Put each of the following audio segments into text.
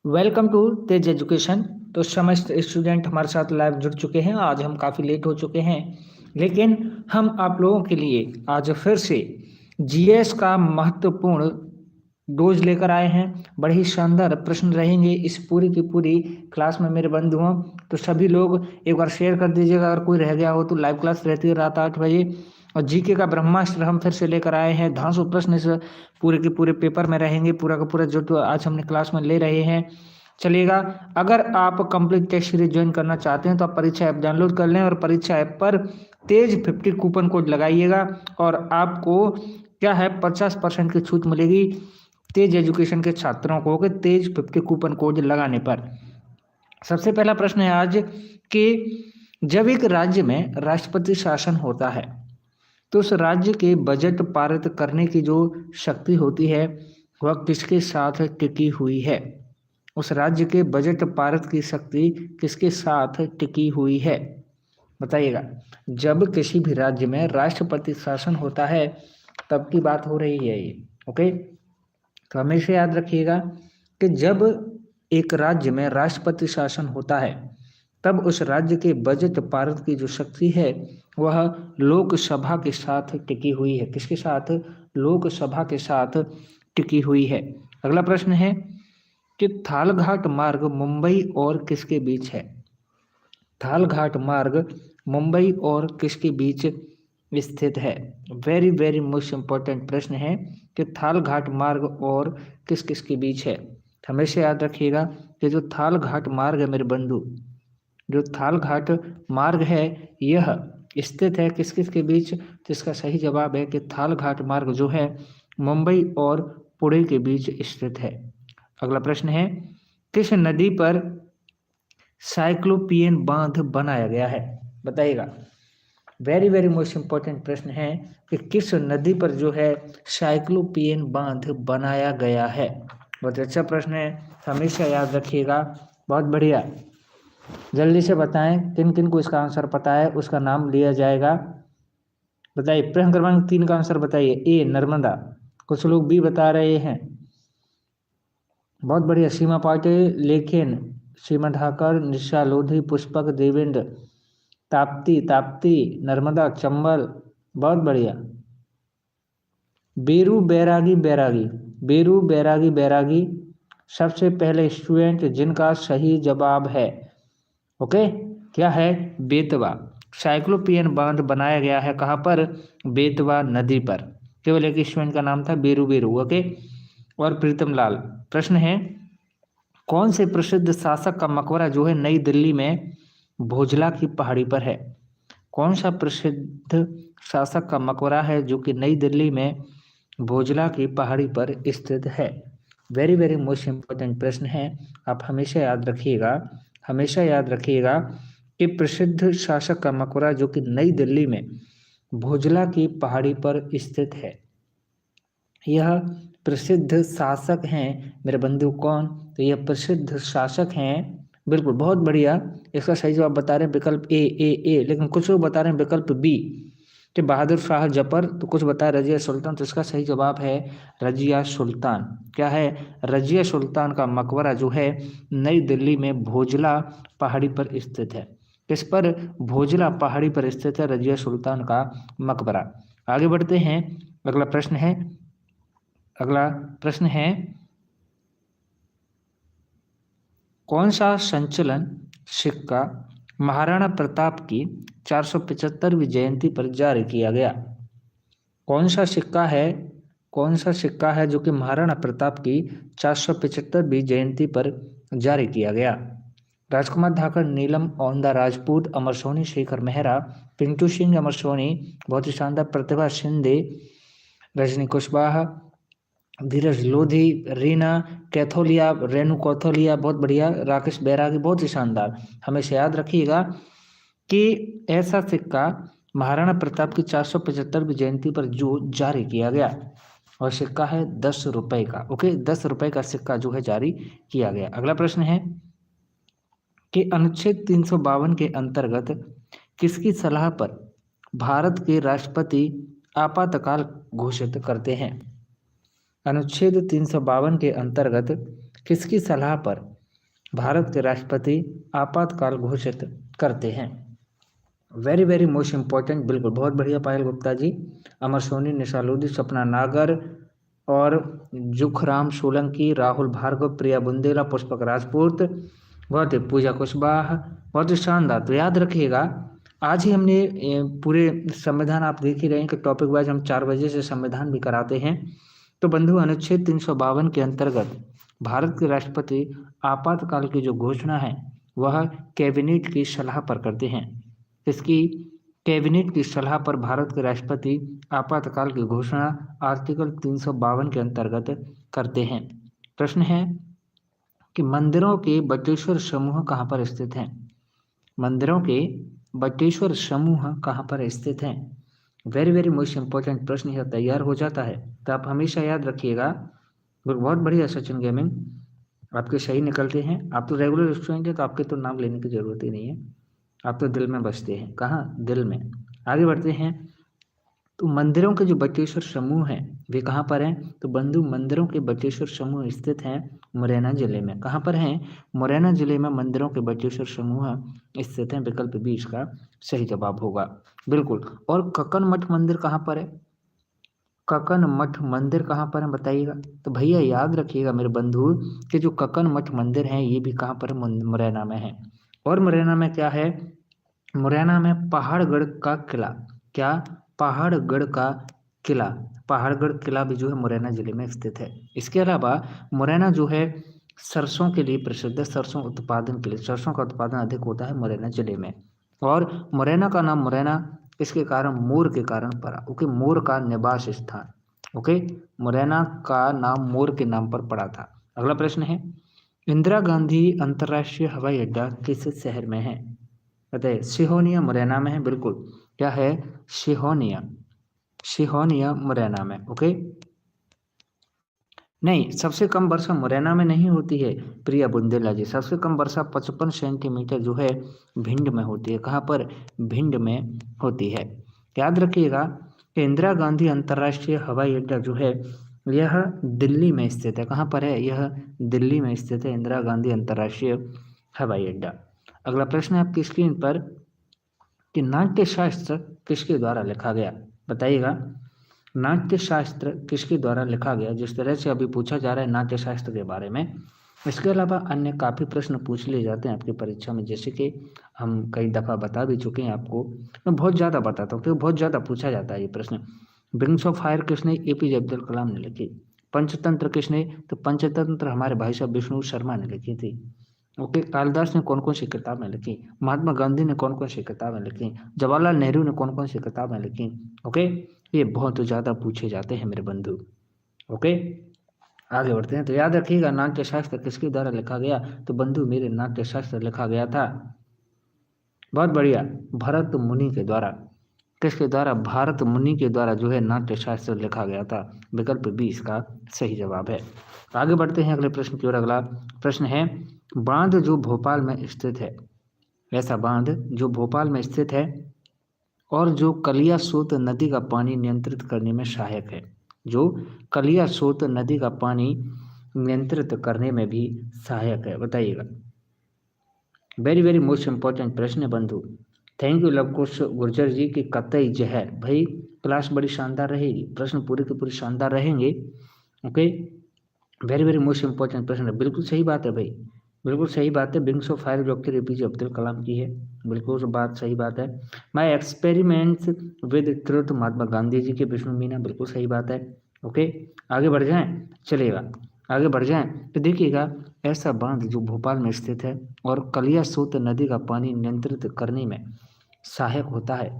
Welcome to Tej education. तो समस्त student हमारे साथ लाइव जुड़ चुके हैं। आज हम काफ़ी लेट हो चुके हैं, लेकिन हम आप लोगों के लिए आज फिर से जीएस का महत्वपूर्ण डोज लेकर आए हैं। बड़े ही शानदार प्रश्न रहेंगे इस पूरी की पूरी क्लास में मेरे बंधुओं। तो सभी लोग एक बार शेयर कर दीजिएगा। अगर कोई रह गया हो तो लाइव क्लास रहती है रात 8 बजे। और जीके का ब्रह्मास्त्र हम फिर से लेकर आए हैं। धांसू प्रश्न इस पूरे के पूरे पेपर में रहेंगे। पूरा का पूरा जो तो आज हमने क्लास में ले रहे हैं चलिएगा। अगर आप कंप्लीट टेस्ट सीरीज ज्वाइन करना चाहते हैं तो आप परीक्षा ऐप डाउनलोड कर लें और परीक्षा ऐप पर तेज 50 कूपन कोड लगाइएगा और आपको क्या है 50% की छूट मिलेगी तेज एजुकेशन के छात्रों को कि तेज 50 कूपन कोड लगाने पर। सबसे पहला प्रश्न है आज कि जब एक राज्य में राष्ट्रपति शासन होता है तो उस राज्य के बजट पारित करने की जो शक्ति होती है वह किसके साथ टिकी हुई है। उस राज्य के बजट पारित की शक्ति किसके साथ टिकी हुई है, बताइएगा। जब किसी भी राज्य में राष्ट्रपति शासन होता है तब की बात हो रही है ये। ओके, तो हमेशा याद रखिएगा कि जब एक राज्य में राष्ट्रपति शासन होता है तब उस राज्य के बजट पारित की जो शक्ति है वह लोकसभा के साथ टिकी हुई है। किसके साथ? लोकसभा के साथ टिकी हुई है। अगला प्रश्न है कि थालघाट मार्ग मुंबई और किसके बीच है। थालघाट मार्ग मुंबई और किसके बीच स्थित है। वेरी वेरी मोस्ट इंपॉर्टेंट प्रश्न है कि थालघाट मार्ग और किस किस के बीच है। हमेशा याद रखिएगा कि जो थालघाट मार्ग है मेरे बंधु, जो थालघाट मार्ग है यह स्थित है किस किस के बीच। तो इसका सही जवाब है कि थालघाट मार्ग जो है मुंबई और पुणे के बीच स्थित है। अगला प्रश्न है किस नदी पर साइक्लोपियन बांध बनाया गया है, बताइएगा। वेरी वेरी मोस्ट इंपॉर्टेंट प्रश्न है कि किस नदी पर जो है साइक्लोपियन बांध बनाया गया है। बहुत अच्छा प्रश्न है, हमेशा याद रखिएगा। बहुत बढ़िया, जल्दी से बताएं किन किन को इसका आंसर पता है, उसका नाम लिया जाएगा। बताइए, प्रश्न क्रमांक 3 का आंसर बताइए। ए नर्मदा, कुछ लोग बी बता रहे हैं। बहुत बढ़िया, सीमा पाटिल, लेखिन, सीमा ढाकर, निशा लोधी, पुष्पक, देवेंद्र, ताप्ती ताप्ती, नर्मदा, चंबल। बहुत बढ़िया। बेरू बैरागी बैरागी, बेरू बैरागी बैरागी सबसे पहले स्टूडेंट जिनका सही जवाब है ओके क्या है, बेतवा। साइक्लोपियन बांध बनाया गया है कहाँ पर, बेतवा नदी पर। केवल एक स्टूडेंट का नाम था बेरू बेरू। ओके, और प्रीतम लाल। प्रश्न है कौन से प्रसिद्ध शासक का मकबरा जो है नई दिल्ली में भोजला की पहाड़ी पर है। कौन सा प्रसिद्ध शासक का मकबरा है जो कि नई दिल्ली में भोजला की पहाड़ी पर स्थित है। वेरी वेरी मोस्ट इंपॉर्टेंट प्रश्न है, आप हमेशा याद रखिएगा। हमेशा याद रखिएगा कि प्रसिद्ध शासक का मकबरा जो कि नई दिल्ली में भोजला की पहाड़ी पर स्थित है। यह प्रसिद्ध शासक हैं मेरे बंधु। कौन? तो यह प्रसिद्ध शासक हैं, बिल्कुल बहुत बढ़िया। इसका सही जवाब बता रहे हैं विकल्प ए, लेकिन कुछ लोग बता रहे हैं विकल्प बी कि बहादुर शाह जफर, तो कुछ बता रजिया सुल्तान। तो इसका सही जवाब है रजिया सुल्तान। क्या है? रजिया सुल्तान का मकबरा जो है नई दिल्ली में भोजला पहाड़ी पर स्थित है। किस पर? भोजला पहाड़ी पर स्थित है रजिया सुल्तान का मकबरा। आगे बढ़ते हैं, अगला प्रश्न है। अगला प्रश्न है कौन सा संचलन सिक्का महाराणा प्रताप की 475वीं जयंती पर जारी किया गया। कौन सा सिक्का है, कौन सा सिक्का है जो कि महाराणा प्रताप की 475वीं जयंती पर जारी किया गया। राजकुमार धाकर, नीलम औंधा राजपूत, अमर सोनी, शेखर मेहरा, पिंटू सिंह, अमर सोनी, बहुत ही शानदार, प्रतिभा शिंदे, रजनी कुशवाहा, धीरज लोधी, रीना कैथोलिया, रेणु कैथोलिया, बहुत बढ़िया, राकेश बैरागी, बहुत ही शानदार। हमेशा याद रखिएगा कि ऐसा सिक्का महाराणा प्रताप की 475वीं जयंती पर जो जारी किया गया और सिक्का है 10 रुपए का। ओके, 10 रुपए का सिक्का जो है जारी किया गया। अगला प्रश्न है कि अनुच्छेद 352 के अंतर्गत किसकी सलाह पर भारत के राष्ट्रपति आपातकाल घोषित करते हैं। अनुच्छेद 352 के अंतर्गत किसकी सलाह पर भारत के राष्ट्रपति आपातकाल घोषित करते हैं? वेरी वेरी मोस्ट इम्पोर्टेंट, बिल्कुल बहुत बढ़िया पायल गुप्ता जी। अमर सोनी, निशा लोधी, सपना नागर और जुखराम सोलंकी, राहुल भार्गव, प्रिया बुंदेला, पुष्पक राजपूत, बहुत ही पूजा कुशवाहा, बहुत ही शानदार। तो याद रखिएगा आज ही हमने पूरे संविधान, आप देख ही रहे हैं कि टॉपिक वाइज हम 4 बजे से संविधान भी कराते हैं। तो बंधु अनुच्छेद 352 के अंतर्गत भारत के राष्ट्रपति आपातकाल की जो घोषणा है वह कैबिनेट की सलाह पर करते हैं। इसकी कैबिनेट की सलाह पर भारत के राष्ट्रपति आपातकाल की घोषणा आर्टिकल 352 के अंतर्गत करते हैं। प्रश्न है कि मंदिरों के बटेश्वर समूह कहाँ पर स्थित हैं? मंदिरों के बटेश्वर समूह कहाँ पर स्थित हैं? वेरी वेरी मोस्ट इंपॉर्टेंट प्रश्न यह तैयार हो जाता है, तो आप हमेशा याद रखिएगा। बहुत बढ़िया सचिन गेमिंग, आपके सही निकलते हैं। आप तो रेगुलर स्टूडेंट हैं, तो आपके तो नाम लेने की जरूरत ही नहीं है, आप तो दिल में बसते हैं। कहाँ? दिल में। आगे बढ़ते हैं। तो मंदिरों के जो बटेश्वर समूह हैं वे कहाँ पर हैं? तो बंधु मंदिरों के बटेश्वर समूह स्थित हैं मुरैना जिले में। कहाँ पर हैं? मुरैना जिले में मंदिरों के बटेश्वर समूह स्थित हैं। विकल्प बी इसका सही जवाब होगा, बिल्कुल। और कक्कन मठ मंदिर कहाँ पर है? कक्कन मठ मंदिर कहाँ पर है बताइएगा। तो भैया याद रखिएगा मेरे बंधु कि जो कक्कन मठ मंदिर हैं ये भी कहाँ पर है? मुरैना में है। और मुरैना में क्या है? मुरैना में पहाड़गढ़ का किला। क्या? पहाड़गढ़ का किला। पहाड़गढ़ किला भी जो है मुरैना जिले में स्थित है। इसके अलावा मुरैना जो है सरसों के लिए प्रसिद्ध है, सरसों उत्पादन के लिए। सरसों का उत्पादन अधिक होता है मुरैना जिले में। और मुरैना का नाम मुरैना इसके कारण मोर के कारण पड़ा, ओके, मोर का निवास स्थान, ओके, मुरैना का नाम मोर के नाम पर पड़ा था। अगला प्रश्न है, इंदिरा गांधी अंतर्राष्ट्रीय हवाई अड्डा किस शहर में है? बताइए। सिहोनिया मुरैना में है, बिल्कुल। क्या है? सिहोनिया। सिहोनिया मुरैना में, ओके। नहीं, सबसे कम वर्षा मुरैना में नहीं होती है प्रिया बुंदेला जी। सबसे कम वर्षा 55 सेंटीमीटर जो है भिंड में होती है। कहाँ पर? भिंड में होती है। याद रखिएगा कि इंदिरा गांधी अंतर्राष्ट्रीय हवाई अड्डा जो है यह दिल्ली में स्थित है। कहाँ पर है? यह दिल्ली में स्थित है इंदिरा गांधी अंतर्राष्ट्रीय हवाई अड्डा। अगला प्रश्न है आपकी स्क्रीन पर कि नाट्य शास्त्र किसके द्वारा लिखा गया? बताइएगा। नाट्य शास्त्र किसके द्वारा लिखा गया? जिस तरह से अभी पूछा जा रहा है नाट्य शास्त्र के बारे में, इसके अलावा अन्य काफ़ी प्रश्न पूछ लिए जाते हैं आपकी परीक्षा में, जैसे कि हम कई दफ़ा बता भी चुके हैं आपको। मैं बहुत ज़्यादा बताता हूँ क्योंकि बहुत ज़्यादा पूछा जाता है ये प्रश्न। विंग्स ऑफ फायर किसने? एपीजे अब्दुल कलाम ने लिखी। पंचतंत्र किसने? तो पंचतंत्र हमारे भाई साहब विष्णु शर्मा ने लिखी थी। ओके। कालिदास ने कौन कौन सी किताबें लिखी? महात्मा गांधी ने कौन कौन सी किताबें लिखी? जवाहरलाल नेहरू ने कौन कौन सी किताबें लिखी? ओके, ये बहुत ज़्यादा पूछे जाते हैं मेरे बंधु। ओके, आगे बढ़ते हैं। तो याद रखिएगा नाट्य शास्त्र किसके द्वारा लिखा गया? तो बंधु मेरे नाट्य शास्त्र लिखा गया था, बहुत बढ़िया, भरत मुनि के द्वारा। किसके द्वारा? भारत मुनि के द्वारा जो है नाट्य शास्त्र लिखा गया था। विकल्प बी इसका सही जवाब है। आगे बढ़ते हैं अगले प्रश्न की ओर। अगला प्रश्न है, बांध जो भोपाल में स्थित है, ऐसा बांध जो भोपाल में स्थित है और जो कलियासोत नदी का पानी नियंत्रित करने में सहायक है, जो कलियासोत नदी का पानी नियंत्रित करने में भी सहायक है, बताइएगा। वेरी वेरी मोस्ट इंपॉर्टेंट प्रश्न है बंधु। थैंक यू लवकुश गुर्जर जी की कतई जहर। भाई क्लास बड़ी शानदार रहेगी, प्रश्न पूरे के पूरे शानदार रहेंगे। Okay, very very most important प्रश्न है। बिल्कुल सही बात है भाई, बिल्कुल सही बात है। Wings of fire doctor APJ Abdul Kalam की है, बिल्कुल बात सही बात है। My experiments with truth Mahatma Gandhi ji के, विष्णु मीना, बिल्कुल सही बात है। ओके, आगे बढ़ जाएं, चलिएगा आगे बढ़ जाएं। तो देखिएगा, ऐसा बांध जो भोपाल में स्थित है और कलियासोत नदी का पानी नियंत्रित करने में सहायक होता है,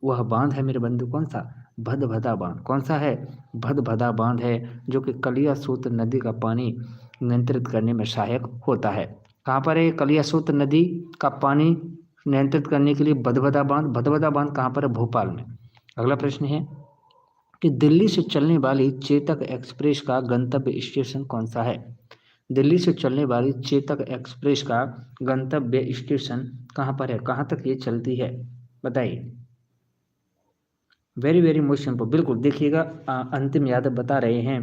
वह बांध है मेरे बंधु कौन सा? भदभदा बांध। कौन सा है? भदभदा बांध है, जो कि कलियासोत नदी का पानी नियंत्रित करने में सहायक होता है। कहाँ पर है? कलियासोत नदी का पानी नियंत्रित करने के लिए भदभदा बांध। भदभदा बांध कहाँ पर है? भोपाल में। अगला प्रश्न है कि दिल्ली से चलने वाली चेतक एक्सप्रेस का गंतव्य स्टेशन कौन सा है? दिल्ली से चलने वाली चेतक एक्सप्रेस का गंतव्य स्टेशन कहाँ पर है? कहाँ तक ये चलती है, बताइए। वेरी वेरी मोस्ट सिंपल, बिल्कुल देखिएगा। अंतिम याद बता रहे हैं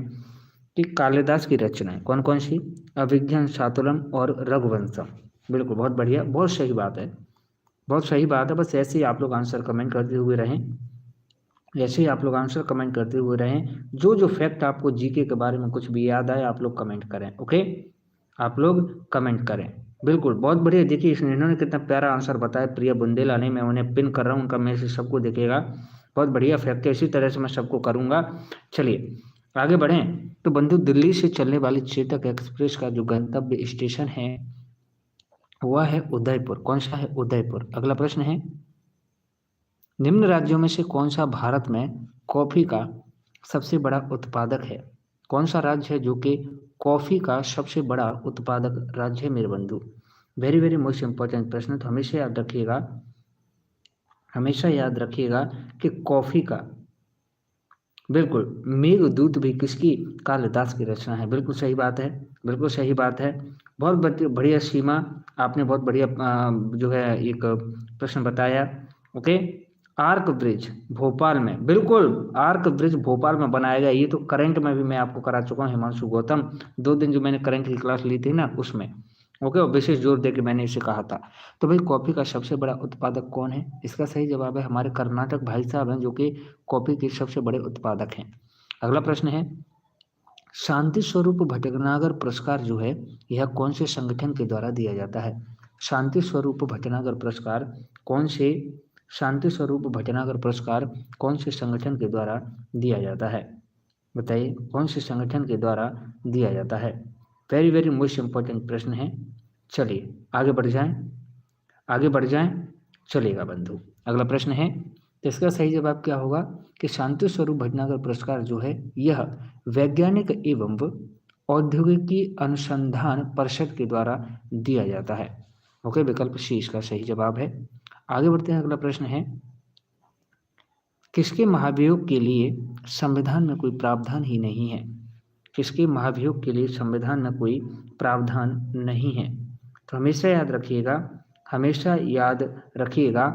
कि कालिदास की रचनाएं कौन कौन सी? अभिज्ञान शातुलम और रघुवंशम। बिल्कुल, बहुत बढ़िया, बहुत सही बात है, बहुत सही बात है। बस ऐसे ही आप लोग आंसर कमेंट करते हुए रहें, ऐसे ही आप लोग आंसर कमेंट करते हुए रहें। जो जो फैक्ट आपको जीके के बारे में कुछ भी याद आए आप लोग कमेंट करें, ओके, आप लोग कमेंट करें। बिल्कुल, बहुत बढ़िया। देखिए इन्होंने कितना प्यारा आंसर बताया, प्रिया बुंदेलानी, मैं उन्हें पिन कर रहा हूँ, उनका मैसेज सबको दिखेगा। बहुत बढ़िया फैक्ट है, इसी तरह से मैं सबको करूँगा। चलिए आगे बढ़ें। तो बंधु, दिल्ली से चलने वाली चेतक एक्सप्रेस का जो गंतव्य स्टेशन है वह है उदयपुर। कौन सा है? उदयपुर। अगला प्रश्न है, निम्न राज्यों में से कौन सा भारत में कॉफी का सबसे बड़ा उत्पादक है? कौन सा राज्य है जो कि कॉफी का सबसे बड़ा उत्पादक राज्य है मेरे बंधु? वेरी वेरी मोस्ट इंपॉर्टेंट प्रश्न। तो हमेशा याद रखिएगा, हमेशा याद रखिएगा कि कॉफी का, बिल्कुल, मेघदूत भी किसकी? कालिदास की रचना है। बिल्कुल सही बात है, बिल्कुल सही बात है। बहुत बढ़िया सीमा, आपने बहुत बढ़िया जो है एक प्रश्न बताया। ओके, आर्क ब्रिज भोपाल में, बिल्कुल आर्क ब्रिज भोपाल में बनाया गया। ये तो करंट में भी मैं आपको करा चुका हूँ हिमांशु गौतम, 2 दिन जो मैंने करंट की क्लास ली थी ना उसमें। ओके, और विशेष जोर देकर मैंने इसे कहा था। तो भाई कॉफी का सबसे बड़ा उत्पादक कौन है? इसका सही जवाब है हमारे कर्नाटक भाई साहब हैं, जो कि कॉफी के सबसे बड़े उत्पादक हैं। अगला प्रश्न है, शांति स्वरूप भटनागर पुरस्कार जो है यह कौन से संगठन के द्वारा दिया जाता है? शांति स्वरूप भटनागर पुरस्कार कौन से, शांति स्वरूप भटनागर पुरस्कार कौन से संगठन के द्वारा दिया जाता है? बताइए, कौन से संगठन के द्वारा दिया जाता है? वेरी वेरी मोस्ट इंपॉर्टेंट प्रश्न है। चलिए आगे बढ़ जाएं, आगे बढ़ जाएं, चलेगा बंधु। अगला प्रश्न है, तो इसका सही जवाब क्या होगा कि शांति स्वरूप भटनागर पुरस्कार जो है यह वैज्ञानिक एवं औद्योगिकी अनुसंधान परिषद के द्वारा दिया जाता है। ओके, विकल्प सी इसका सही जवाब है। आगे बढ़ते हैं। अगला प्रश्न है, किसके महाभियोग के लिए संविधान में कोई प्रावधान ही नहीं है? किसके महाभियोग के लिए संविधान में कोई प्रावधान नहीं है? तो हमेशा याद रखिएगा, हमेशा याद रखिएगा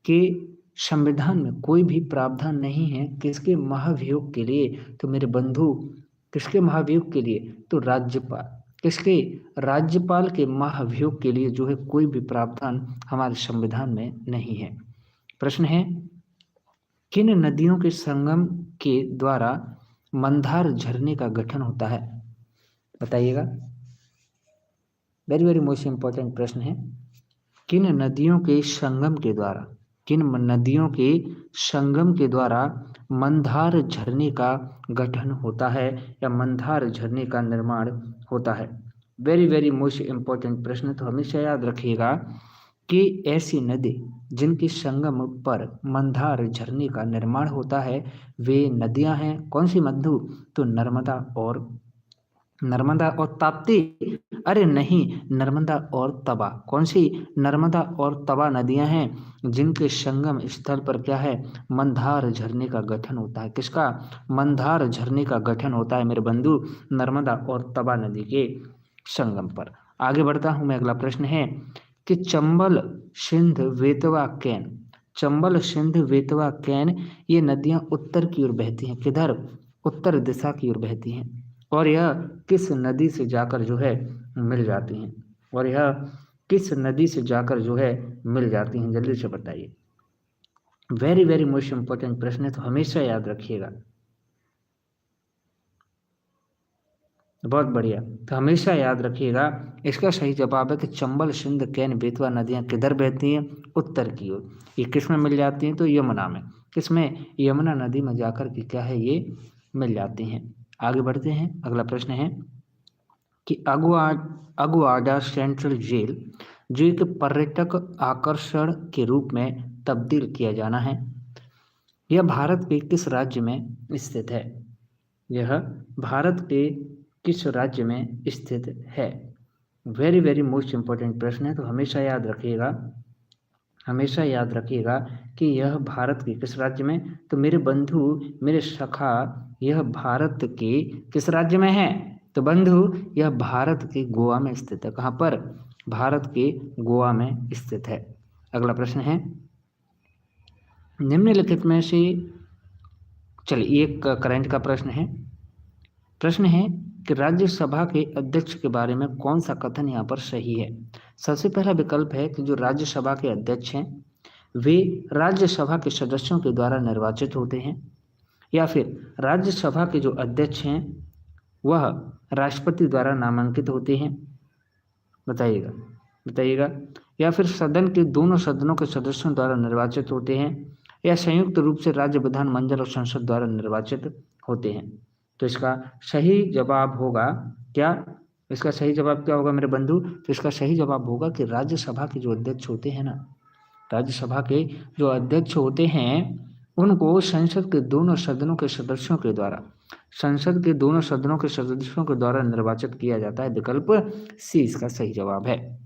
कि संविधान में कोई भी प्रावधान नहीं है किसके महाभियोग के लिए। तो मेरे बंधु, किसके महाभियोग के लिए? तो राज्यपाल, किसके? राज्यपाल के महाभियोग के लिए जो है कोई भी प्रावधान हमारे संविधान में नहीं है। प्रश्न है, किन नदियों के संगम के द्वारा मंदार झरने का गठन होता है? बताइएगा, वेरी वेरी मोस्ट इंपॉर्टेंट प्रश्न है। किन नदियों के संगम के द्वारा, किन नदियों के संगम के द्वारा मंदार झरने का गठन होता है या मंदार झरने का निर्माण होता है? वेरी वेरी मोस्ट इंपॉर्टेंट प्रश्न। तो हमेशा याद रखिएगा कि ऐसी नदी जिनके संगम पर मंदार झरने का निर्माण होता है वे नदियां हैं कौन सी बंधु? तो नर्मदा और ताप्ती, अरे नहीं, नर्मदा और तवा। कौन सी? नर्मदा और तवा नदियां हैं जिनके संगम स्थल पर क्या है? मंदार झरने का गठन होता है। किसका? मंदार झरने का गठन होता है मेरे बंधु, नर्मदा और तवा नदी के संगम पर। आगे बढ़ता हूं मैं। अगला प्रश्न है कि चंबल, सिंध, बेतवा, कैन, चंबल, सिंध, बेतवा, कैन ये नदियां उत्तर की ओर बहती हैं। किधर? उत्तर दिशा की ओर बहती हैं। और यह किस नदी से जाकर जो है मिल जाती हैं? और यह किस नदी से जाकर जो है मिल जाती हैं? जल्दी से बताइए। वेरी वेरी मोस्ट इंपॉर्टेंट प्रश्न है, तो हमेशा याद रखिएगा। बहुत बढ़िया, तो हमेशा याद रखिएगा इसका सही जवाब है कि चंबल, सिंध, कैन, बेतवा नदियां किधर बहती हैं? उत्तर की ओर। ये किस में मिल जाती हैं? तो यमुना में। किसमें? यमुना नदी में जाकर के क्या है ये मिल जाती हैं। आगे बढ़ते हैं। अगला प्रश्न है कि अगुआडा सेंट्रल जेल जो एक पर्यटक आकर्षण के रूप में तब्दील किया जाना है, यह भारत के किस राज्य में स्थित है? यह भारत के किस राज्य में स्थित है? वेरी वेरी मोस्ट इंपॉर्टेंट प्रश्न है, तो हमेशा याद रखिएगा, हमेशा याद रखिएगा कि यह भारत के किस राज्य में? तो मेरे बंधु, मेरे सखा, यह भारत के किस राज्य में है? तो बंधु यह भारत के गोवा में स्थित है। कहाँ पर? भारत के गोवा में स्थित है। अगला प्रश्न है, निम्नलिखित में से, चलिए एक करंट का प्रश्न है। प्रश्न है कि राज्यसभा के अध्यक्ष के बारे में कौन सा कथन यहाँ पर सही है। सबसे पहला विकल्प है कि जो राज्यसभा के अध्यक्ष हैं वे राज्यसभा के सदस्यों के द्वारा निर्वाचित होते हैं, या फिर राज्यसभा के जो अध्यक्ष हैं वह राष्ट्रपति द्वारा नामांकित होते हैं। बताइएगा बताइएगा। या फिर सदन के दोनों सदनों के सदस्यों द्वारा निर्वाचित होते हैं, या संयुक्त रूप से राज्य विधानमंडल और संसद द्वारा निर्वाचित होते हैं। तो इसका सही जवाब होगा क्या? इसका सही जवाब क्या होगा मेरे बंधु? तो इसका सही जवाब होगा कि राज्यसभा के जो अध्यक्ष होते हैं ना, राज्यसभा के जो अध्यक्ष होते हैं उनको संसद के दोनों सदनों के सदस्यों के द्वारा निर्वाचित किया जाता है। विकल्प सी इसका सही जवाब है।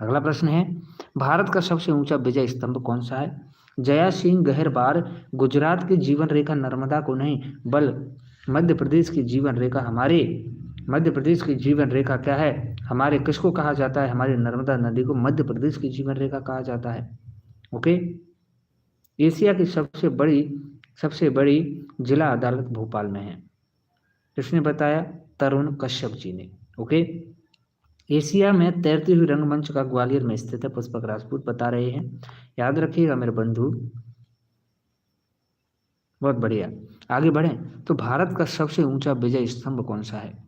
अगला प्रश्न है, भारत का सबसे ऊंचा विजय स्तंभ कौन सा है? जया सिंह गहरबार गुजरात की जीवन रेखा नर्मदा को नहीं बल मध्य प्रदेश की जीवन रेखा, हमारे मध्य प्रदेश की जीवन रेखा क्या है? हमारे किसको कहा जाता है? हमारे नर्मदा नदी को मध्य प्रदेश की जीवन रेखा कहा जाता है। ओके। एशिया की सबसे बड़ी जिला अदालत भोपाल में है। किसने बताया? तरुण कश्यप जी ने। ओके। एशिया में तैरती हुई रंगमंच का ग्वालियर में स्थित है, पुष्पक राजपूत बता रहे हैं। याद रखिएगा मेरे बंधु। बहुत बढ़िया। आगे बढ़ें तो भारत का सबसे ऊंचा विजय स्तंभ कौन सा है?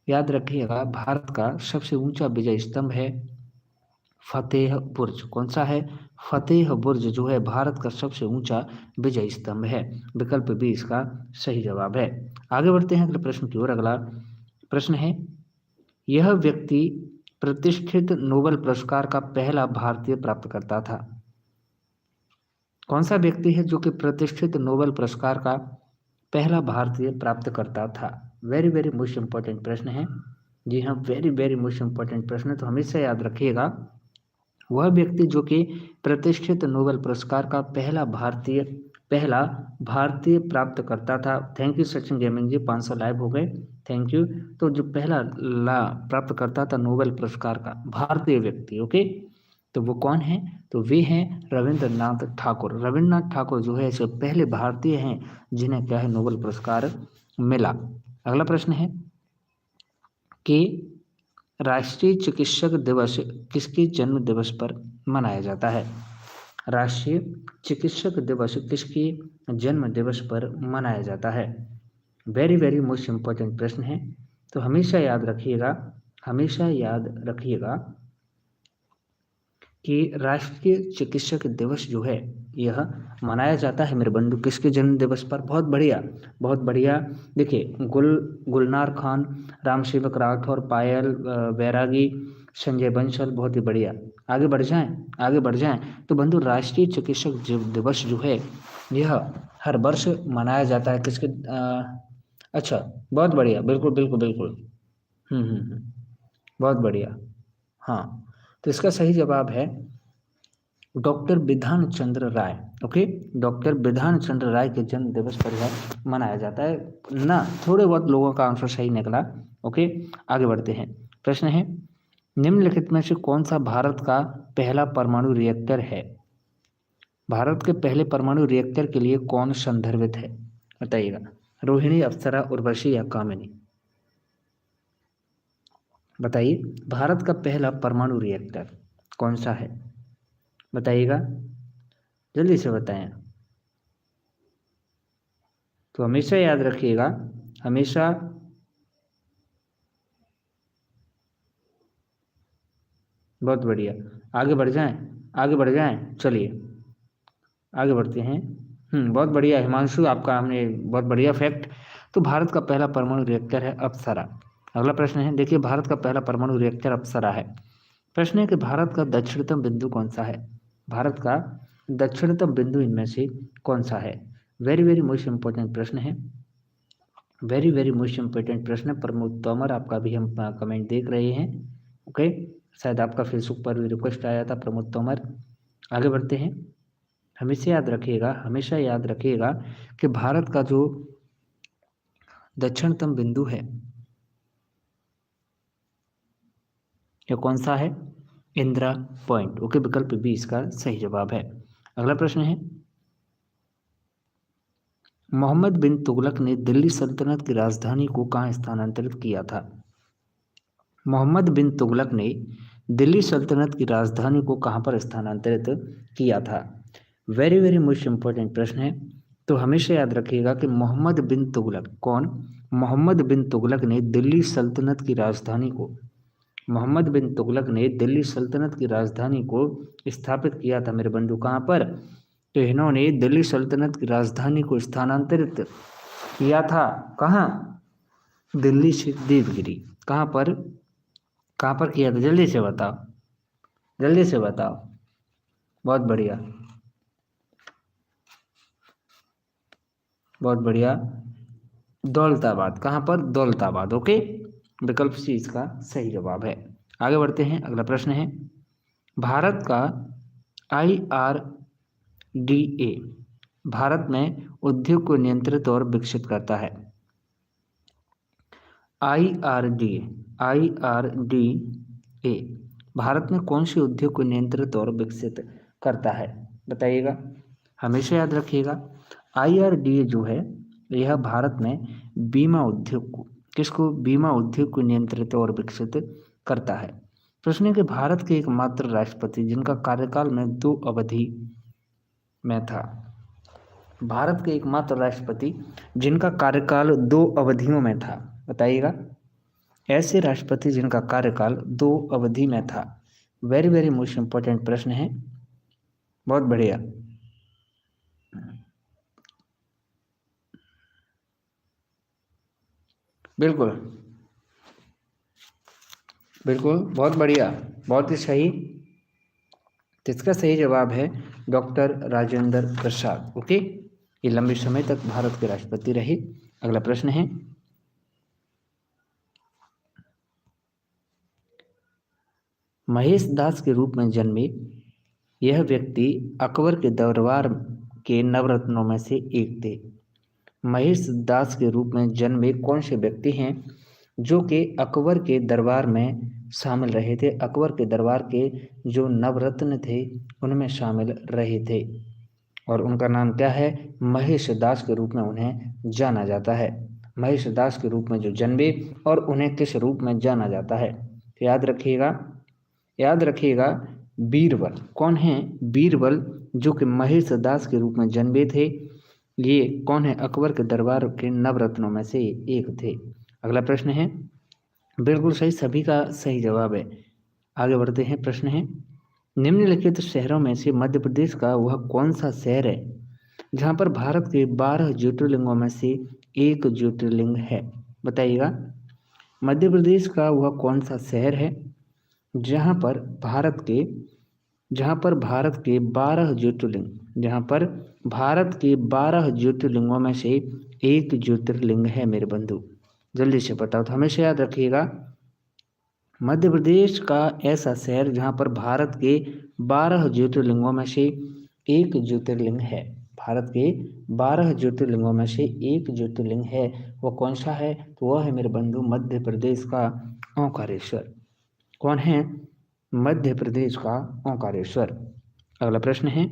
याद रखिएगा, भारत का सबसे ऊंचा विजय स्तंभ है फतेह बुर्ज। कौन सा है? फतेह बुर्ज जो है भारत का सबसे ऊंचा विजय स्तंभ है। विकल्प बी इसका सही जवाब है। आगे बढ़ते हैं अगले प्रश्न की ओर। अगला प्रश्न है, यह व्यक्ति प्रतिष्ठित नोबेल पुरस्कार का पहला भारतीय प्राप्तकर्ता था। कौन सा व्यक्ति है जो कि प्रतिष्ठित नोबेल पुरस्कार का पहला भारतीय प्राप्तकर्ता था? वेरी वेरी मोस्ट इंपॉर्टेंट प्रश्न है। जी हाँ, वेरी वेरी मोस्ट इंपॉर्टेंट प्रश्न है, तो हमेशा याद रखिएगा। वह व्यक्ति जो कि प्रतिष्ठित नोबेल पुरस्कार का पहला भारतीय प्राप्तकर्ता था। Thank you Sachin gaming ji, 500 live हो गए, थैंक यू। तो जो पहला प्राप्तकर्ता था नोबेल पुरस्कार का भारतीय व्यक्ति, ओके, तो वो कौन है? तो वे हैं रविंद्रनाथ ठाकुर। रविंद्रनाथ ठाकुर जो है ऐसे पहले भारतीय हैं जिन्हें क्या है नोबेल पुरस्कार मिला। अगला प्रश्न है कि राष्ट्रीय चिकित्सक दिवस किसके जन्म दिवस पर मनाया जाता है? राष्ट्रीय चिकित्सक दिवस किसके जन्म दिवस पर मनाया जाता है? वेरी वेरी मोस्ट इंपॉर्टेंट प्रश्न है, तो हमेशा याद रखिएगा कि राष्ट्रीय चिकित्सक दिवस जो है यह मनाया जाता है मेरे बंधु किसके जन्म दिवस पर? बहुत बढ़िया, बहुत बढ़िया। देखिए, गुलनार खान, राम सेवक राठौर, पायल बैरागी, संजय बंसल, बहुत ही बढ़िया। आगे बढ़ जाएं तो बंधु राष्ट्रीय चिकित्सक दिवस जो है यह हर वर्ष मनाया जाता है किसके? अच्छा, बहुत बढ़िया, बिल्कुल बिल्कुल बिल्कुल। बहुत बढ़िया। हाँ, तो इसका सही जवाब है डॉक्टर बिधान चंद्र राय। ओके, डॉक्टर बिधान चंद्र राय के जन्म दिवस पर यह मनाया जाता है ना। थोड़े बहुत लोगों का आंसर सही निकला। ओके, आगे बढ़ते हैं। प्रश्न है, निम्नलिखित में से कौन सा भारत का पहला परमाणु रिएक्टर है? भारत के पहले परमाणु रिएक्टर के लिए कौन संदर्भित है? बताइएगा। रोहिणी, अप्सरा, उर्वशी या कामिनी? बताइए, भारत का पहला परमाणु रिएक्टर कौन सा है? बताइएगा, जल्दी से बताएं। तो हमेशा याद रखिएगा, हमेशा बहुत बढ़िया। आगे बढ़ जाएं, चलिए आगे बढ़ते हैं। बहुत बढ़िया हिमांशु, आपका हमने बहुत बढ़िया फैक्ट। तो भारत का पहला परमाणु रिएक्टर है अप्सरा। अगला प्रश्न है, देखिए, भारत का पहला परमाणु रिएक्टर अप्सरा है। प्रश्न है कि भारत का दक्षिणतम बिंदु कौन सा है? भारत का दक्षिणतम बिंदु इनमें से कौन सा है? वेरी वेरी मोस्ट इंपॉर्टेंट प्रश्न है, वेरी वेरी मोस्ट इंपॉर्टेंट प्रश्न है। प्रमोद तोमर, आपका भी हम कमेंट देख रहे हैं। ओके, शायद आपका फेसबुक पर भी रिक्वेस्ट आया था प्रमोद तोमर। आगे बढ़ते हैं। हमेशा याद रखिएगा कि भारत का जो दक्षिणतम बिंदु है यह कौन सा है? इंदिरा पॉइंट। ओके, विकल्प बी इसका सही जवाब है। अगला प्रश्न है, मोहम्मद बिन तुगलक ने दिल्ली सल्तनत की राजधानी को कहाँ स्थानांतरित किया था? मोहम्मद बिन तुगलक ने दिल्ली सल्तनत की राजधानी को कहाँ पर स्थानांतरित किया था? वेरी वेरी मोस्ट इंपॉर्टेंट प्रश्न है। तो हमेशा याद रखिएगा कि मोहम्मद बिन तुगलक कौन? मोहम्मद बिन तुगलक ने दिल्ली सल्तनत की राजधानी को मोहम्मद बिन तुगलक ने दिल्ली सल्तनत की राजधानी को स्थापित किया था मेरे बंधु। कहाँ पर? तो इन्होंने दिल्ली सल्तनत की राजधानी को स्थानांतरित किया था। कहाँ? दिल्ली से देवगिरी। कहाँ पर? कहाँ पर किया था? जल्दी से बताओ, जल्दी से बताओ। बहुत बढ़िया, बहुत बढ़िया। दौलताबाद। कहाँ पर? दौलताबाद। ओके, विकल्प सी इसका सही जवाब है। आगे बढ़ते हैं, अगला प्रश्न है, भारत का IRDA भारत में उद्योग को नियंत्रित और विकसित करता है। IRDA भारत में कौन से उद्योग को नियंत्रित और विकसित करता है? बताइएगा, हमेशा याद रखिएगा। IRDA जो है यह भारत में बीमा उद्योग को बीमा उद्योग को नियंत्रित और विकसित करता है। प्रश्न है कि भारत के एकमात्र राष्ट्रपति जिनका कार्यकाल में 2 अवधि में था। भारत के एकमात्र राष्ट्रपति जिनका कार्यकाल 2 अवधियों में था, बताइएगा। ऐसे राष्ट्रपति जिनका कार्यकाल 2 अवधि में था। वेरी वेरी मोस्ट इंपॉर्टेंट प्रश्न है। बहुत बढ़िया, बिल्कुल बिल्कुल, बहुत बढ़िया, बहुत ही सही। तो इसका सही जवाब है डॉक्टर राजेंद्र प्रसाद। ओके, ये लंबे समय तक भारत के राष्ट्रपति रहे। अगला प्रश्न है, महेश दास के रूप में जन्मे यह व्यक्ति अकबर के दरबार के नवरत्नों में से एक थे। महेश दास के रूप में जन्मे कौन से व्यक्ति हैं जो कि अकबर के दरबार में शामिल रहे थे? अकबर के दरबार के जो नवरत्न थे उनमें शामिल रहे थे, और उनका नाम क्या है? महेश दास के रूप में उन्हें जाना जाता है। महेश दास के रूप में जो जन्मे और उन्हें किस रूप में जाना जाता है? तो याद रखिएगा, याद रखिएगा, बीरबल। कौन है? बीरबल, जो कि महेश दास के रूप में जन्मे थे। ये कौन है? अकबर के दरबार के नवरत्नों में से एक थे। अगला प्रश्न है, बिल्कुल सही, सभी का सही जवाब है। आगे बढ़ते हैं, प्रश्न है, निम्नलिखित शहरों में से मध्य प्रदेश का वह कौन सा शहर है जहाँ पर भारत के 12 ज्योतिर्लिंगों में से एक ज्योतिर्लिंग है? बताइएगा, मध्य प्रदेश का वह कौन सा शहर है जहाँ पर भारत के 12 ज्योतिर्लिंग, जहाँ पर भारत के 12 ज्योतिर्लिंगों में से एक ज्योतिर्लिंग है मेरे बंधु? जल्दी से बताओ। तो हमेशा याद रखिएगा, मध्य प्रदेश का ऐसा शहर जहाँ पर भारत के 12 ज्योतिर्लिंगों में से एक ज्योतिर्लिंग है। भारत के 12 ज्योतिर्लिंगों में से एक ज्योतिर्लिंग है, वो कौन सा है? तो वह है मेरे बंधु मध्य प्रदेश का ओंकारेश्वर। कौन है? मध्य प्रदेश का ओंकारेश्वर। अगला प्रश्न है,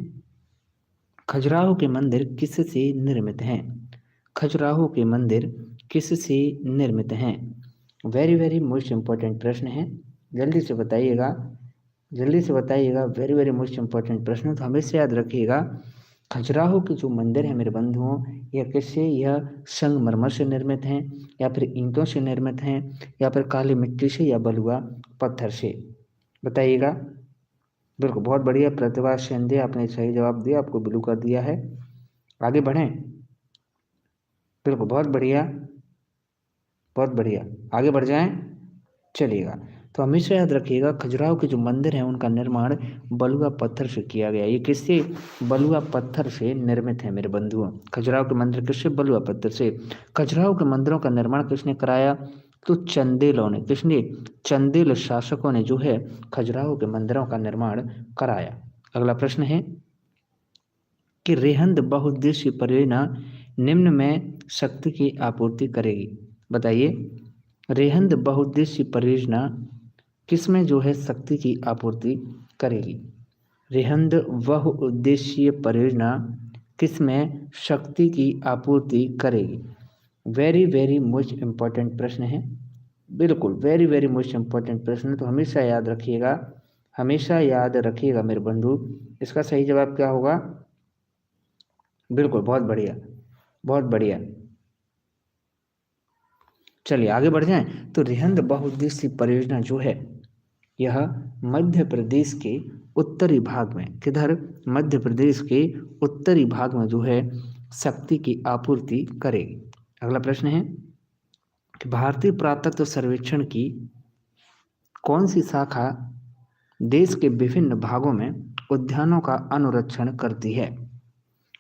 खजुराहो के मंदिर किससे निर्मित हैं? खजुराहो के मंदिर किससे निर्मित हैं? वेरी वेरी मोस्ट इम्पोर्टेंट प्रश्न है, जल्दी से बताइएगा, जल्दी से बताइएगा। वेरी वेरी मोस्ट इम्पोर्टेंट प्रश्न, तो हमेशा याद रखिएगा, खजुराहो के जो मंदिर है मेरे बंधुओं, यह किससे, यह संगमरमर से निर्मित हैं, या फिर ईंटों से निर्मित हैं, या फिर काली मिट्टी से, या बलुआ पत्थर से? बताइएगा। बिल्कुल, बहुत बढ़िया प्रतिभा शिंदे, आपने सही जवाब दिया, आपको ब्लू कर दिया है। आगे बढ़ें, बिल्कुल, बहुत बढ़िया, बहुत बढ़िया, आगे बढ़ जाएं, चलिएगा। तो हमेशा याद रखिएगा, खजुराहो के जो मंदिर हैं उनका निर्माण बलुआ पत्थर से किया गया। ये किससे? बलुआ पत्थर से निर्मित है मेरे बंधुओं। खजुराहो के मंदिर किससे? बलुआ पत्थर से। खजुराहो के मंदिरों का निर्माण किसने कराया? तो चंदेलों ने। किसने? चंदेल शासकों ने जो है खजुराहो के मंदिरों का निर्माण कराया। अगला प्रश्न है कि रेहंद बहुउद्देशीय परियोजना निम्न में शक्ति की आपूर्ति करेगी? बताइए, रेहंद बहुउद्देशीय परियोजना किसमें जो है शक्ति की आपूर्ति करेगी? रेहंद बहुउद्देशीय परियोजना किस में शक्ति की आपूर्ति करेगी? वेरी वेरी मोस्ट इम्पोर्टेंट प्रश्न है, बिल्कुल वेरी वेरी मोस्ट इम्पोर्टेंट प्रश्न है, तो हमेशा याद रखिएगा, हमेशा याद रखिएगा मेरे बंधु। इसका सही जवाब क्या होगा? बिल्कुल, बहुत बढ़िया, बहुत बढ़िया। चलिए आगे बढ़ जाएं। तो रिहंद बहुउद्देशीय परियोजना जो है यह मध्य प्रदेश के उत्तरी भाग में, किधर? मध्य प्रदेश के उत्तरी भाग में जो है शक्ति की आपूर्ति करेगी। अगला प्रश्न है कि भारतीय पुरातत्व सर्वेक्षण की कौन सी शाखा देश के विभिन्न भागों में उद्यानों का अनुरक्षण करती है?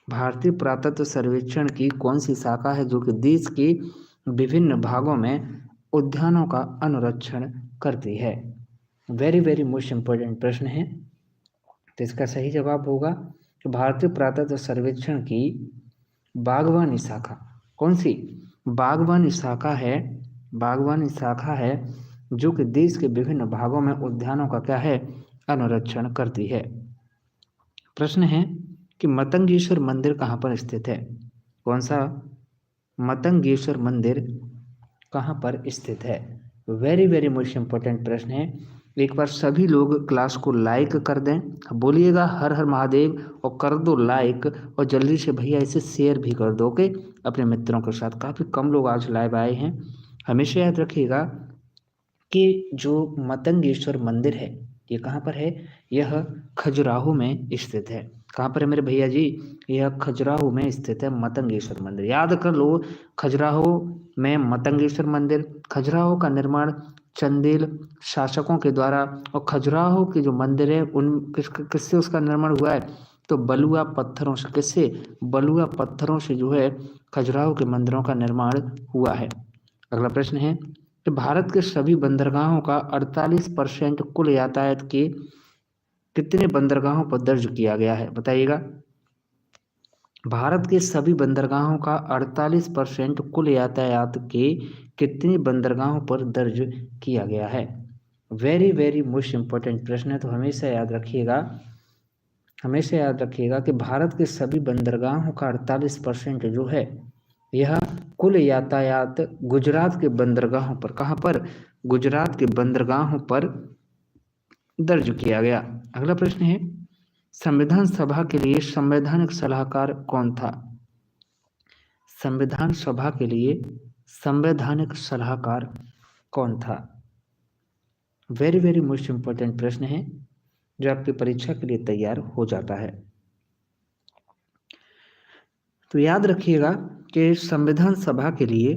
भारतीय पुरातत्व सर्वेक्षण की कौन सी शाखा है जो कि देश के विभिन्न भागों में उद्यानों का अनुरक्षण करती है? वेरी वेरी मोस्ट इम्पोर्टेंट प्रश्न है। तो इसका सही जवाब होगा कि भारतीय पुरातत्व सर्वेक्षण की बागवानी शाखा, कौन सी? बागवानी शाखा है, बागवानी शाखा है जो कि देश के विभिन्न भागों में उद्यानों का क्या है? अनुरक्षण करती है। प्रश्न है कि मतंगेश्वर मंदिर कहाँ पर स्थित है? कौन सा? मतंगेश्वर मंदिर कहाँ पर स्थित है? वेरी वेरी मोस्ट इम्पोर्टेंट प्रश्न है। एक बार सभी लोग क्लास को लाइक कर दें, बोलिएगा हर हर महादेव, और कर दो लाइक, और जल्दी से भैया इसे शेयर भी कर दो, ओके, अपने मित्रों के साथ। काफ़ी कम लोग आज लाइव आए हैं। हमेशा याद रखिएगा कि जो मतंगेश्वर मंदिर है ये कहाँ पर है? यह खजुराहो में स्थित है। कहाँ पर है मेरे भैया जी? यह खजुराहो में स्थित है मतंगेश्वर मंदिर। याद कर लो, खजुराहो में मतंगेश्वर मंदिर। खजुराहो का निर्माण चंदेल शासकों के द्वारा, और खजुराहो के जो मंदिर है उन किससे उसका निर्माण हुआ है? तो बलुआ पत्थरों से। किससे? बलुआ पत्थरों से जो है खजुराहो के मंदिरों का निर्माण हुआ है। अगला प्रश्न है कि भारत के सभी बंदरगाहों का 48% कुल यातायात के कितने बंदरगाहों पर दर्ज किया गया है? बताइएगा। भारत के सभी बंदरगाहों का 48% कुल यातायात के कितने बंदरगाहों पर दर्ज किया गया है? वेरी वेरी मोस्ट इम्पोर्टेंट प्रश्न है, तो हमेशा याद रखिएगा, हमेशा याद रखिएगा कि भारत के सभी बंदरगाहों का 48% जो है यह कुल यातायात गुजरात के बंदरगाहों पर, कहाँ पर? गुजरात के बंदरगाहों पर दर्ज किया गया। अगला प्रश्न है संविधान सभा के लिए संवैधानिक सलाहकार कौन था? संविधान सभा के लिए संवैधानिक सलाहकार कौन था? वेरी वेरी मोस्ट इम्पोर्टेंट प्रश्न है जो आपकी परीक्षा के लिए तैयार हो जाता है। तो याद रखिएगा कि संविधान सभा के लिए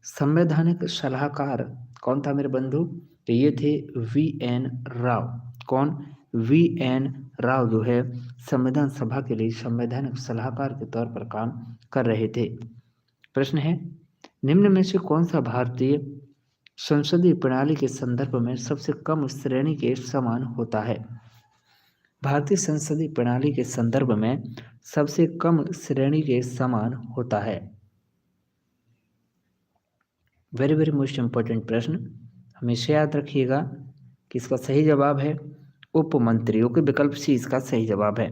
संवैधानिक सलाहकार कौन था मेरे बंधु? तो ये थे VN राव। कौन? VN राव जो है संविधान सभा के लिए संवैधानिक सलाहकार के तौर पर काम कर रहे थे। प्रश्न है निम्न में से कौन सा भारतीय संसदीय प्रणाली के संदर्भ में सबसे कम श्रेणी के समान होता है? भारतीय संसदीय प्रणाली के संदर्भ में सबसे कम श्रेणी के समान होता है। वेरी वेरी मोस्ट इम्पोर्टेंट प्रश्न, हमेशा याद रखिएगा कि इसका सही जवाब है उपमंत्रियों के विकल्प सी इसका सही जवाब है।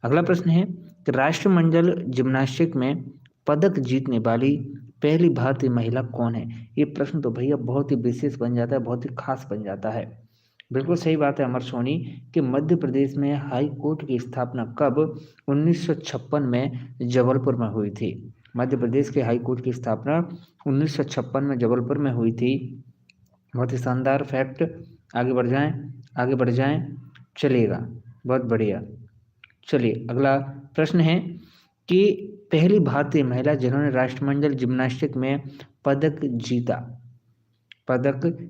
अगला प्रश्न है कि राष्ट्रमंडल जिम्नास्टिक में पदक जीतने वाली पहली भारतीय महिला कौन है? ये प्रश्न तो भैया बहुत ही विशेष बन जाता है, बहुत ही खास बन जाता है। बिल्कुल सही बात है अमर सोनी कि मध्य प्रदेश में हाई कोर्ट की स्थापना कब? 1956 में जबलपुर में हुई थी। मध्य प्रदेश के हाई कोर्ट की स्थापना 1956 में जबलपुर में हुई थी। बहुत ही शानदार फैक्ट। आगे बढ़ जाएं, आगे बढ़ जाएं, चलिएगा, बहुत बढ़िया। चलिए अगला प्रश्न है कि पहली भारतीय महिला जिन्होंने राष्ट्रमंडल जिम्नास्टिक में पदक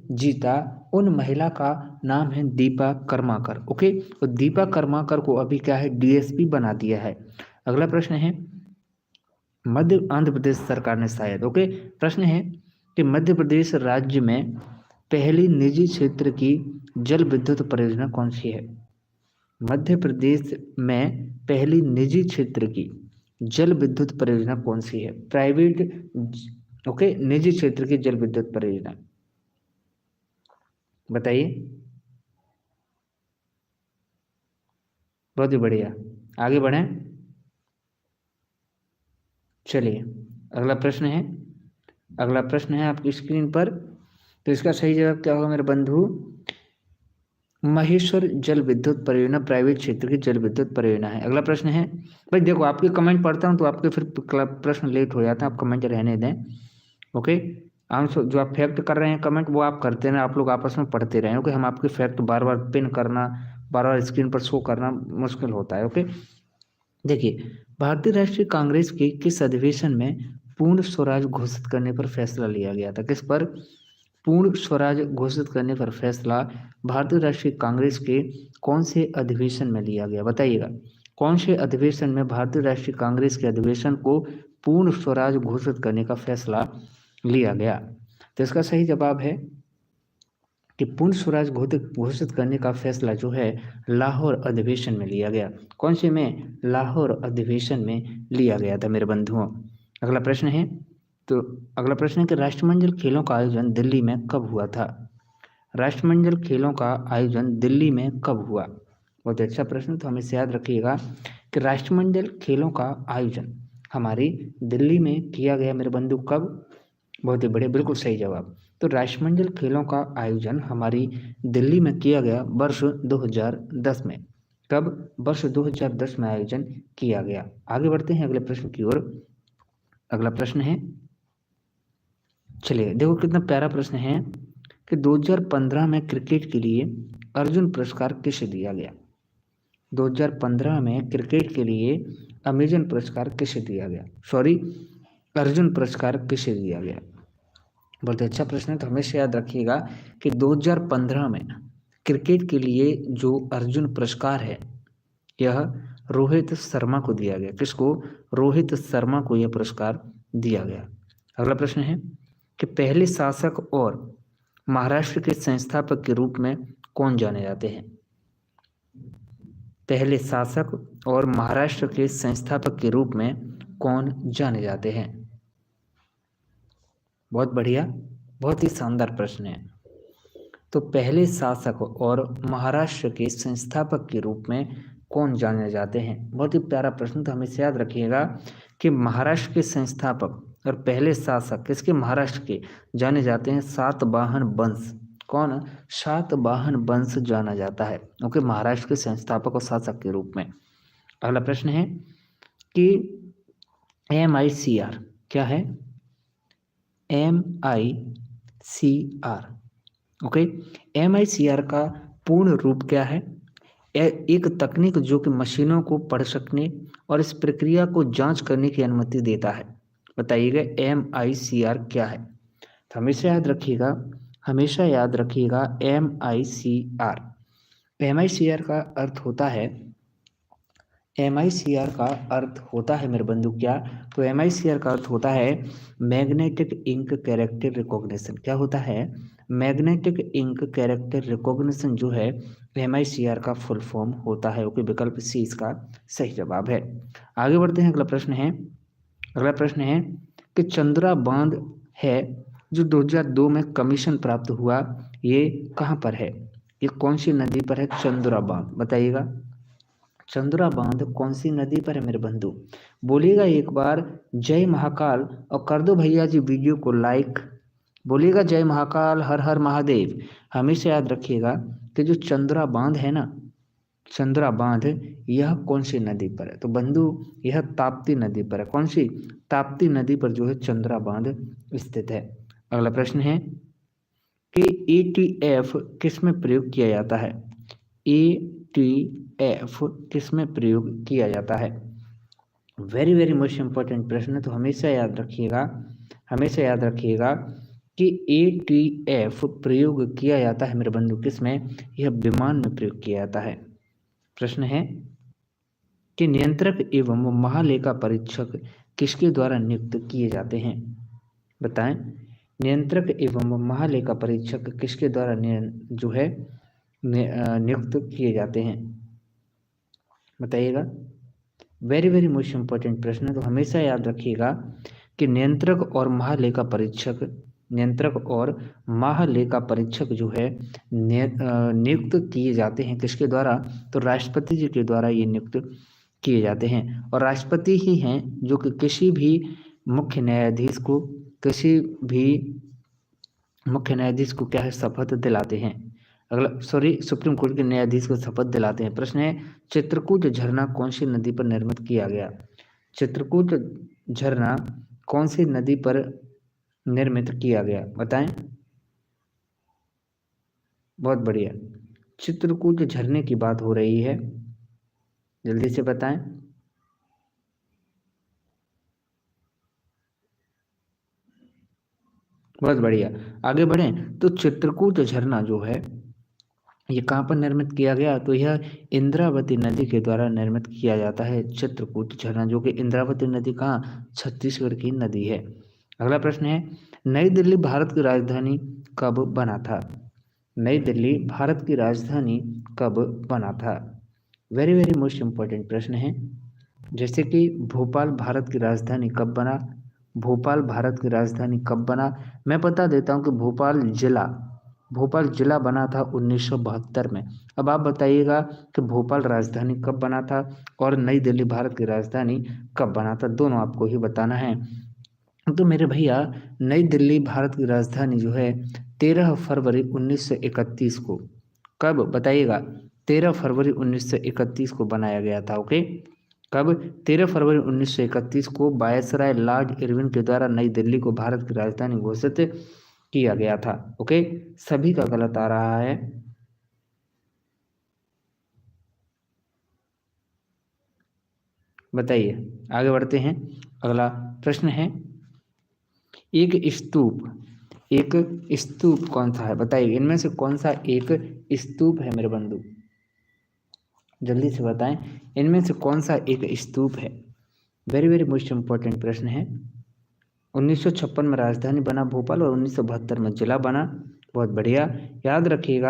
जीता उन महिला का नाम है दीपा कर्माकर। ओके, तो दीपा कर्माकर को अभी क्या है DSP बना दिया है। अगला प्रश्न है आंध्र प्रदेश सरकार ने शायद, ओके, प्रश्न है कि मध्य प्रदेश राज्य में पहली निजी क्षेत्र की जल विद्युत परियोजना कौन सी है? मध्य प्रदेश में पहली निजी क्षेत्र की जल विद्युत परियोजना कौन सी है? प्राइवेट, ओके, निजी क्षेत्र की जल विद्युत परियोजना बताइए। बहुत ही बढ़िया, आगे बढ़ें। चलिए अगला प्रश्न है, अगला प्रश्न है आपकी स्क्रीन पर। तो इसका सही जवाब क्या होगा मेरे बंधु? महेश्वर जल विद्युत परियोजना प्राइवेट क्षेत्र की जल विद्युत परियोजना है। अगला प्रश्न है, भाई देखो आपके कमेंट पढ़ता हूँ तो आपके फिर प्रश्न लेट हो जाते हैं, आप कमेंट रहने दें। ओके, आंसर जो आप फैक्ट कर रहे हैं कमेंट वो आप करते रहें, आप लोग आपस में पढ़ते रहें। ओके, हम आपके फैक्ट बार बार पिन करना, बार बार स्क्रीन पर शो करना मुश्किल होता है। ओके, देखिए भारतीय राष्ट्रीय कांग्रेस के किस अधिवेशन में पूर्ण स्वराज घोषित करने पर फैसला लिया गया था? किस पर पूर्ण स्वराज घोषित करने पर फैसला भारतीय राष्ट्रीय कांग्रेस के कौन से अधिवेशन में लिया गया? बताइएगा, कौन से अधिवेशन में भारतीय राष्ट्रीय कांग्रेस के अधिवेशन को पूर्ण स्वराज घोषित करने का फैसला लिया गया? तो इसका सही जवाब है कि पूर्ण स्वराज घोषित करने का फैसला जो है लाहौर अधिवेशन में लिया गया। कौन से में? लाहौर अधिवेशन में लिया गया था मेरे बंधुओं। अगला प्रश्न है, तो अगला प्रश्न है कि राष्ट्रमंडल खेलों का आयोजन दिल्ली में कब हुआ था? राष्ट्रमंडल खेलों का आयोजन दिल्ली में कब हुआ? बहुत अच्छा प्रश्न, तो हमें याद रखिएगा कि राष्ट्रमंडल खेलों का आयोजन हमारी दिल्ली में किया गया मेरे बंधु। कब? बहुत ही बढ़िया, बिल्कुल सही जवाब। तो राष्ट्रमंडल खेलों का आयोजन हमारी दिल्ली में किया गया वर्ष 2010 में। कब? वर्ष 2010 में आयोजन किया गया। आगे बढ़ते हैं अगले प्रश्न की ओर। अगला प्रश्न है, चलिए देखो कितना प्यारा प्रश्न है कि 2015 में क्रिकेट के लिए अर्जुन पुरस्कार किसे दिया गया? 2015 में क्रिकेट के लिए अमेजन पुरस्कार किसे दिया गया? सॉरी, अर्जुन पुरस्कार किसे दिया गया? बहुत अच्छा प्रश्न है, तो हमेशा याद रखिएगा कि 2015 में क्रिकेट के लिए जो अर्जुन पुरस्कार है यह रोहित शर्मा को दिया गया। किसको? रोहित शर्मा को यह पुरस्कार दिया गया। अगला प्रश्न है कि पहले शासक और महाराष्ट्र के संस्थापक के रूप में कौन जाने जाते हैं? पहले शासक और महाराष्ट्र के संस्थापक के रूप में कौन जाने जाते हैं? बहुत बढ़िया, बहुत ही शानदार प्रश्न है। तो पहले शासक और महाराष्ट्र के संस्थापक के रूप में कौन जाने जाते हैं? बहुत ही प्यारा प्रश्न, तो हमें याद रखिएगा कि महाराष्ट्र के संस्थापक और पहले शासक किसके? महाराष्ट्र के जाने जाते हैं सातवाहन वंश। कौन? सातवाहन वंश जाना जाता है। ओके, महाराष्ट्र के संस्थापक और शासक के रूप में। अगला प्रश्न है कि MICR क्या है? MICR, ओके, MICR का पूर्ण रूप क्या है? एक तकनीक जो कि मशीनों को पढ़ सकने और इस प्रक्रिया को जांच करने की अनुमति देता है। बताइएगा MICR क्या है? तो हमेशा याद रखिएगा, हमेशा याद रखिएगा MICR। MICR का अर्थ होता है, MICR का अर्थ होता है मेरे बंधु क्या? तो MICR का अर्थ होता है मैग्नेटिक इंक कैरेक्टर रिकॉग्निशन। क्या होता है? मैग्नेटिक इंक कैरेक्टर रिकॉग्निशन जो है MICR का फुल फॉर्म होता है। ओके, विकल्प सी इसका सही जवाब है। आगे बढ़ते हैं, अगला प्रश्न है, अगला प्रश्न है कि चंद्रा बांध है जो 2002 में कमीशन प्राप्त हुआ, ये कहाँ पर है? ये कौन सी नदी पर है चंद्रा बांध? बताइएगा, चंद्रा बांध कौन सी नदी पर है मेरे बंधु? बोलिएगा एक बार जय महाकाल और कर दो भैया जी वीडियो को लाइक। बोलिएगा जय महाकाल, हर हर महादेव। हमेशा याद रखिएगा कि जो चंद्रा बांध है ना, चंद्रा बांध, यह कौन सी नदी पर है? तो बंधु यह ताप्ती नदी पर है। कौन सी? ताप्ती नदी पर जो है चंद्रा बांध स्थित है। अगला प्रश्न है कि ETF किस में प्रयोग किया जाता है? ETF किस में प्रयोग किया जाता है? वेरी वेरी मोस्ट इंपॉर्टेंट प्रश्न है, तो हमेशा याद रखिएगा, हमेशा याद रखिएगा कि ETF प्रयोग किया जाता है मेरे बंधु किस में? यह विमान में प्रयोग किया जाता है। प्रश्न है कि नियंत्रक एवं महालेखा परीक्षक किसके द्वारा नियुक्त किए जाते हैं? बताएं, नियंत्रक एवं महालेखा परीक्षक किसके द्वारा जो है नियुक्त किए जाते हैं? बताइएगा, वेरी वेरी मोस्ट इंपॉर्टेंट प्रश्न है, तो हमेशा याद रखिएगा कि नियंत्रक और महालेखा परीक्षक, नियंत्रक और महालेखा परीक्षक जो है नियुक्त किए जाते हैं किसके द्वारा? तो राष्ट्रपति जी के द्वारा ये नियुक्त किए जाते हैं और राष्ट्रपति ही हैं जो कि किसी भी मुख्य न्यायाधीश को क्या है, शपथ दिलाते हैं। अगला सुप्रीम कोर्ट के न्यायाधीश को शपथ दिलाते हैं। प्रश्न है, चित्रकूट झरना कौन सी नदी पर निर्मित किया गया? चित्रकूट झरना कौन सी नदी पर निर्मित किया गया, बताएं। बहुत बढ़िया, चित्रकूट झरने की बात हो रही है, जल्दी से बताएं। बहुत बढ़िया, आगे बढ़ें। तो चित्रकूट झरना जो है ये कहाँ पर निर्मित किया गया? तो यह इंद्रावती नदी के द्वारा निर्मित किया जाता है चित्रकूट झरना, जो कि इंद्रावती नदी कहाँ, छत्तीसगढ़ की नदी है। अगला प्रश्न है, नई दिल्ली भारत की राजधानी कब बना था? नई दिल्ली भारत की राजधानी कब बना था? वेरी वेरी मोस्ट इम्पोर्टेंट प्रश्न है। जैसे कि भोपाल भारत की राजधानी कब बना? भोपाल भारत की राजधानी कब बना? मैं बता देता हूँ कि भोपाल जिला बना था 1972 में। अब आप बताइएगा कि भोपाल राजधानी कब बना था और नई दिल्ली भारत की राजधानी कब बना था, दोनों आपको ही बताना है। तो मेरे भैया, नई दिल्ली भारत की राजधानी जो है 13 फरवरी 1931 को, कब बताइएगा, 13 फरवरी 1931 को बनाया गया था। ओके, कब? 13 फरवरी 1931 को वायसराय लॉर्ड इरविन के द्वारा नई दिल्ली को भारत की राजधानी घोषित किया गया था। ओके, सभी का गलत आ रहा है। बताइए, आगे बढ़ते हैं। अगला प्रश्न है, एक स्तूप कौन सा है, बताइए। इनमें से कौन सा एक स्तूप है मेरे बंधु, जल्दी से बताएं। इनमें से कौन सा एक स्तूप है? वेरी वेरी मोस्ट इम्पोर्टेंट प्रश्न है। 1956 में राजधानी बना भोपाल और 1972 में जिला बना। बहुत बढ़िया, याद रखिएगा।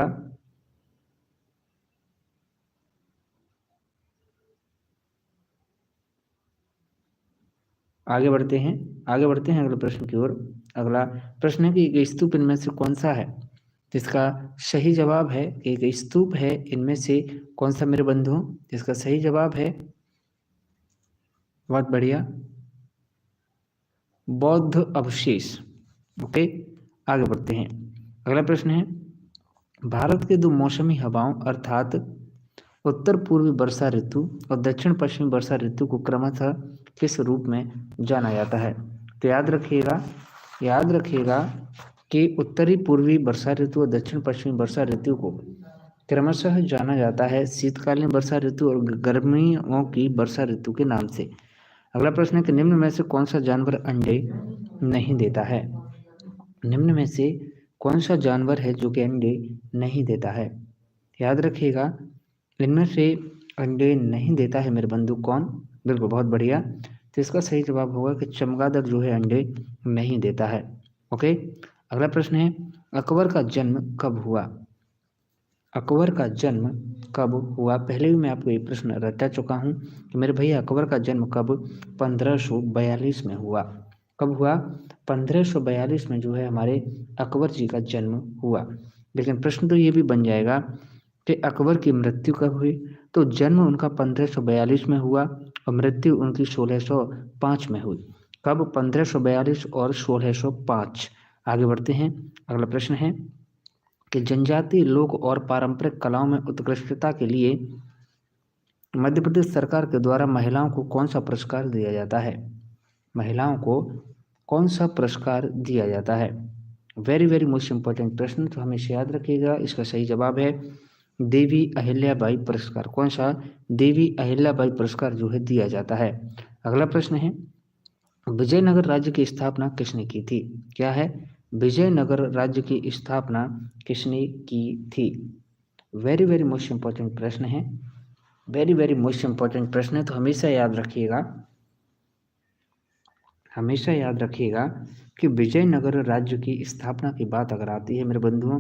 आगे बढ़ते हैं अगले प्रश्न की ओर। अगला प्रश्न है कि एक स्तूप इनमें से कौन सा है? जिसका सही जवाब है, एक स्तूप है इनमें से कौन सा मेरे बंधु? जिसका सही जवाब है, बहुत बढ़िया, बौद्ध अवशेष। ओके, आगे बढ़ते हैं। अगला प्रश्न है, भारत के दो मौसमी हवाओं अर्थात उत्तर पूर्वी वर्षा ऋतु और दक्षिण पश्चिमी वर्षा ऋतु को क्रमशः किस रूप में जाना जाता है? तो याद रखिएगा कि उत्तरी पूर्वी वर्षा ऋतु और दक्षिण पश्चिमी वर्षा ऋतु को क्रमशः जाना जाता है शीतकालीन वर्षा ऋतु और गर्मियों की वर्षा ऋतु के नाम से। अगला प्रश्न है कि निम्न में से कौन सा जानवर अंडे नहीं देता है? निम्न में से कौन सा जानवर है जो कि अंडे नहीं देता है? याद रखिएगा, इनमें से अंडे नहीं देता है मेरे बंधु कौन? बिल्कुल, बहुत बढ़िया। तो इसका सही जवाब होगा कि चमगादड़ जो है अंडे नहीं देता है। ओके, अगला प्रश्न है, अकबर का जन्म कब हुआ? अकबर का जन्म कब हुआ? पहले भी मैं आपको ये प्रश्न रटा चुका हूँ कि मेरे भैया अकबर का जन्म कब? 1542 में हुआ। कब हुआ? 1542 में जो है हमारे अकबर जी का जन्म हुआ। लेकिन प्रश्न तो ये भी बन जाएगा कि अकबर की मृत्यु कब हुई? तो जन्म उनका 1542 में हुआ और मृत्यु उनकी 1605 में हुई। कब? 1542 और 1605। आगे बढ़ते हैं। अगला प्रश्न है कि जनजातीय लोक और पारंपरिक कलाओं में उत्कृष्टता के लिए मध्य प्रदेश सरकार के द्वारा महिलाओं को कौन सा पुरस्कार दिया जाता है? महिलाओं को कौन सा पुरस्कार दिया जाता है? वेरी वेरी मोस्ट इम्पोर्टेंट प्रश्न, तो हमेशा याद रखिएगा। इसका सही जवाब है देवी अहिल्याबाई पुरस्कार। कौन सा? देवी अहिल्याबाई पुरस्कार जो है दिया जाता है। अगला प्रश्न है, विजयनगर राज्य की स्थापना किसने की थी? क्या है? विजयनगर राज्य की स्थापना किसने की थी? वेरी वेरी मोस्ट इम्पोर्टेंट प्रश्न है, वेरी वेरी मोस्ट इम्पोर्टेंट प्रश्न है। तो हमेशा याद रखिएगा कि विजयनगर राज्य की स्थापना की बात अगर आती है मेरे बंधुओं,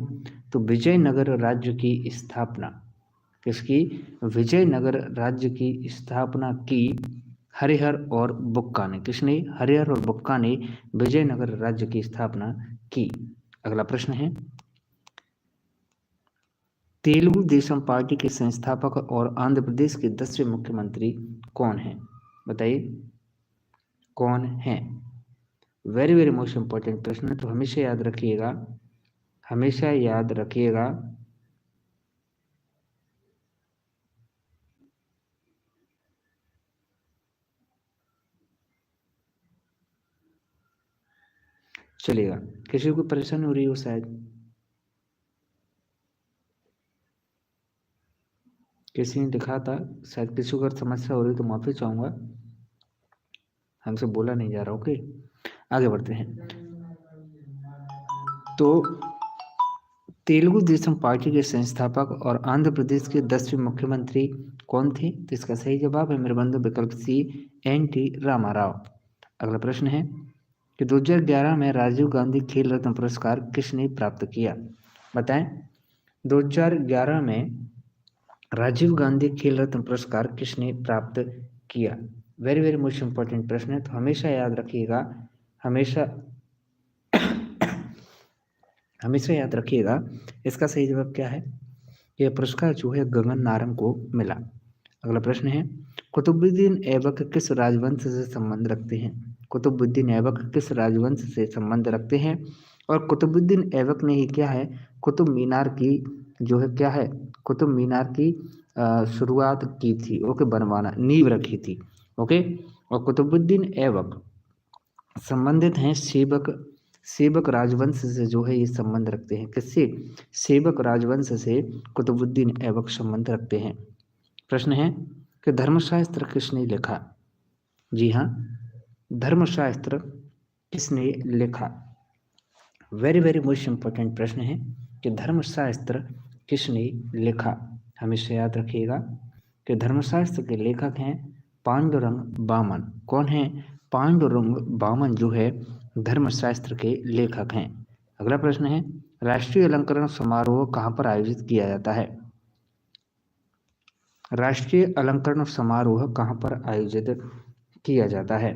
तो विजयनगर राज्य की स्थापना किसकी? विजयनगर राज्य की स्थापना की हरिहर और बुक्का ने। किसने? हरिहर और बुक्का ने विजयनगर राज्य की स्थापना की। अगला प्रश्न है, तेलुगु देशम पार्टी के संस्थापक और आंध्र प्रदेश के 10वें मुख्यमंत्री कौन है? बताइए कौन है? वेरी वेरी मोस्ट इंपॉर्टेंट प्रश्न है, तो हमेशा याद रखिएगा, हमेशा याद रखिएगा। चलिएगा, किसी को परेशानी हो रही हो शायद, किसी ने लिखा था शायद किसी को अगर समस्या हो रही तो माफी चाहूंगा, हमसे बोला नहीं जा रहा। ओके, आगे बढ़ते हैं। तो तेलुगु देशम पार्टी के संस्थापक और आंध्र प्रदेश के 10वें मुख्यमंत्री कौन थे? तो इसका सही जवाब है मेरे बंधु विकल्प सी, एन.टी. रामाराव। अगला प्रश्न है कि 2011 में राजीव गांधी खेल रत्न पुरस्कार किसने प्राप्त किया? बताएं, 2011 में राजीव गांधी खेल रत्न पुरस्कार किसने प्राप्त किया? वेरी वेरी मोस्ट इंपॉर्टेंट प्रश्न है, तो हमेशा याद रखिएगा, हमेशा हमेशा याद रखिएगा। इसका सही जवाब क्या है? यह पुरस्कार जो है गगन नारंग को मिला। अगला प्रश्न है, कुतुबुद्दीन ऐबक किस राजवंश से संबंध रखते हैं? कुतुबुद्दीन ऐबक किस राजवंश से संबंध रखते हैं? और कुतुबुद्दीन ऐबक ने ही क्या है, कुतुब मीनार की जो है क्या है, कुतुब मीनार की शुरुआत की थी। ओके, बनवाना, नींव रखी थी। ओके, और कुतुबुद्दीन ऐबक संबंधित हैं सेबक राजवंश से, जो है ये संबंध रखते हैं। किससे? सेबक राजवंश से कुतुबुद्दीन ऐबक संबंध रखते हैं। प्रश्न है कि धर्मशास्त्र किसने लिखा? जी हाँ, धर्मशास्त्र किसने लिखा? वेरी वेरी मोस्ट इंपॉर्टेंट प्रश्न है कि धर्मशास्त्र किसने लिखा? हमेशा याद रखिएगा कि धर्मशास्त्र के लेखक हैं पांडुरंग बामन। कौन है? पांडुरंग बामन जो है धर्मशास्त्र के लेखक हैं। अगला प्रश्न है, राष्ट्रीय अलंकरण समारोह कहाँ पर आयोजित किया जाता है? राष्ट्रीय अलंकरण समारोह कहाँ पर आयोजित किया जाता है?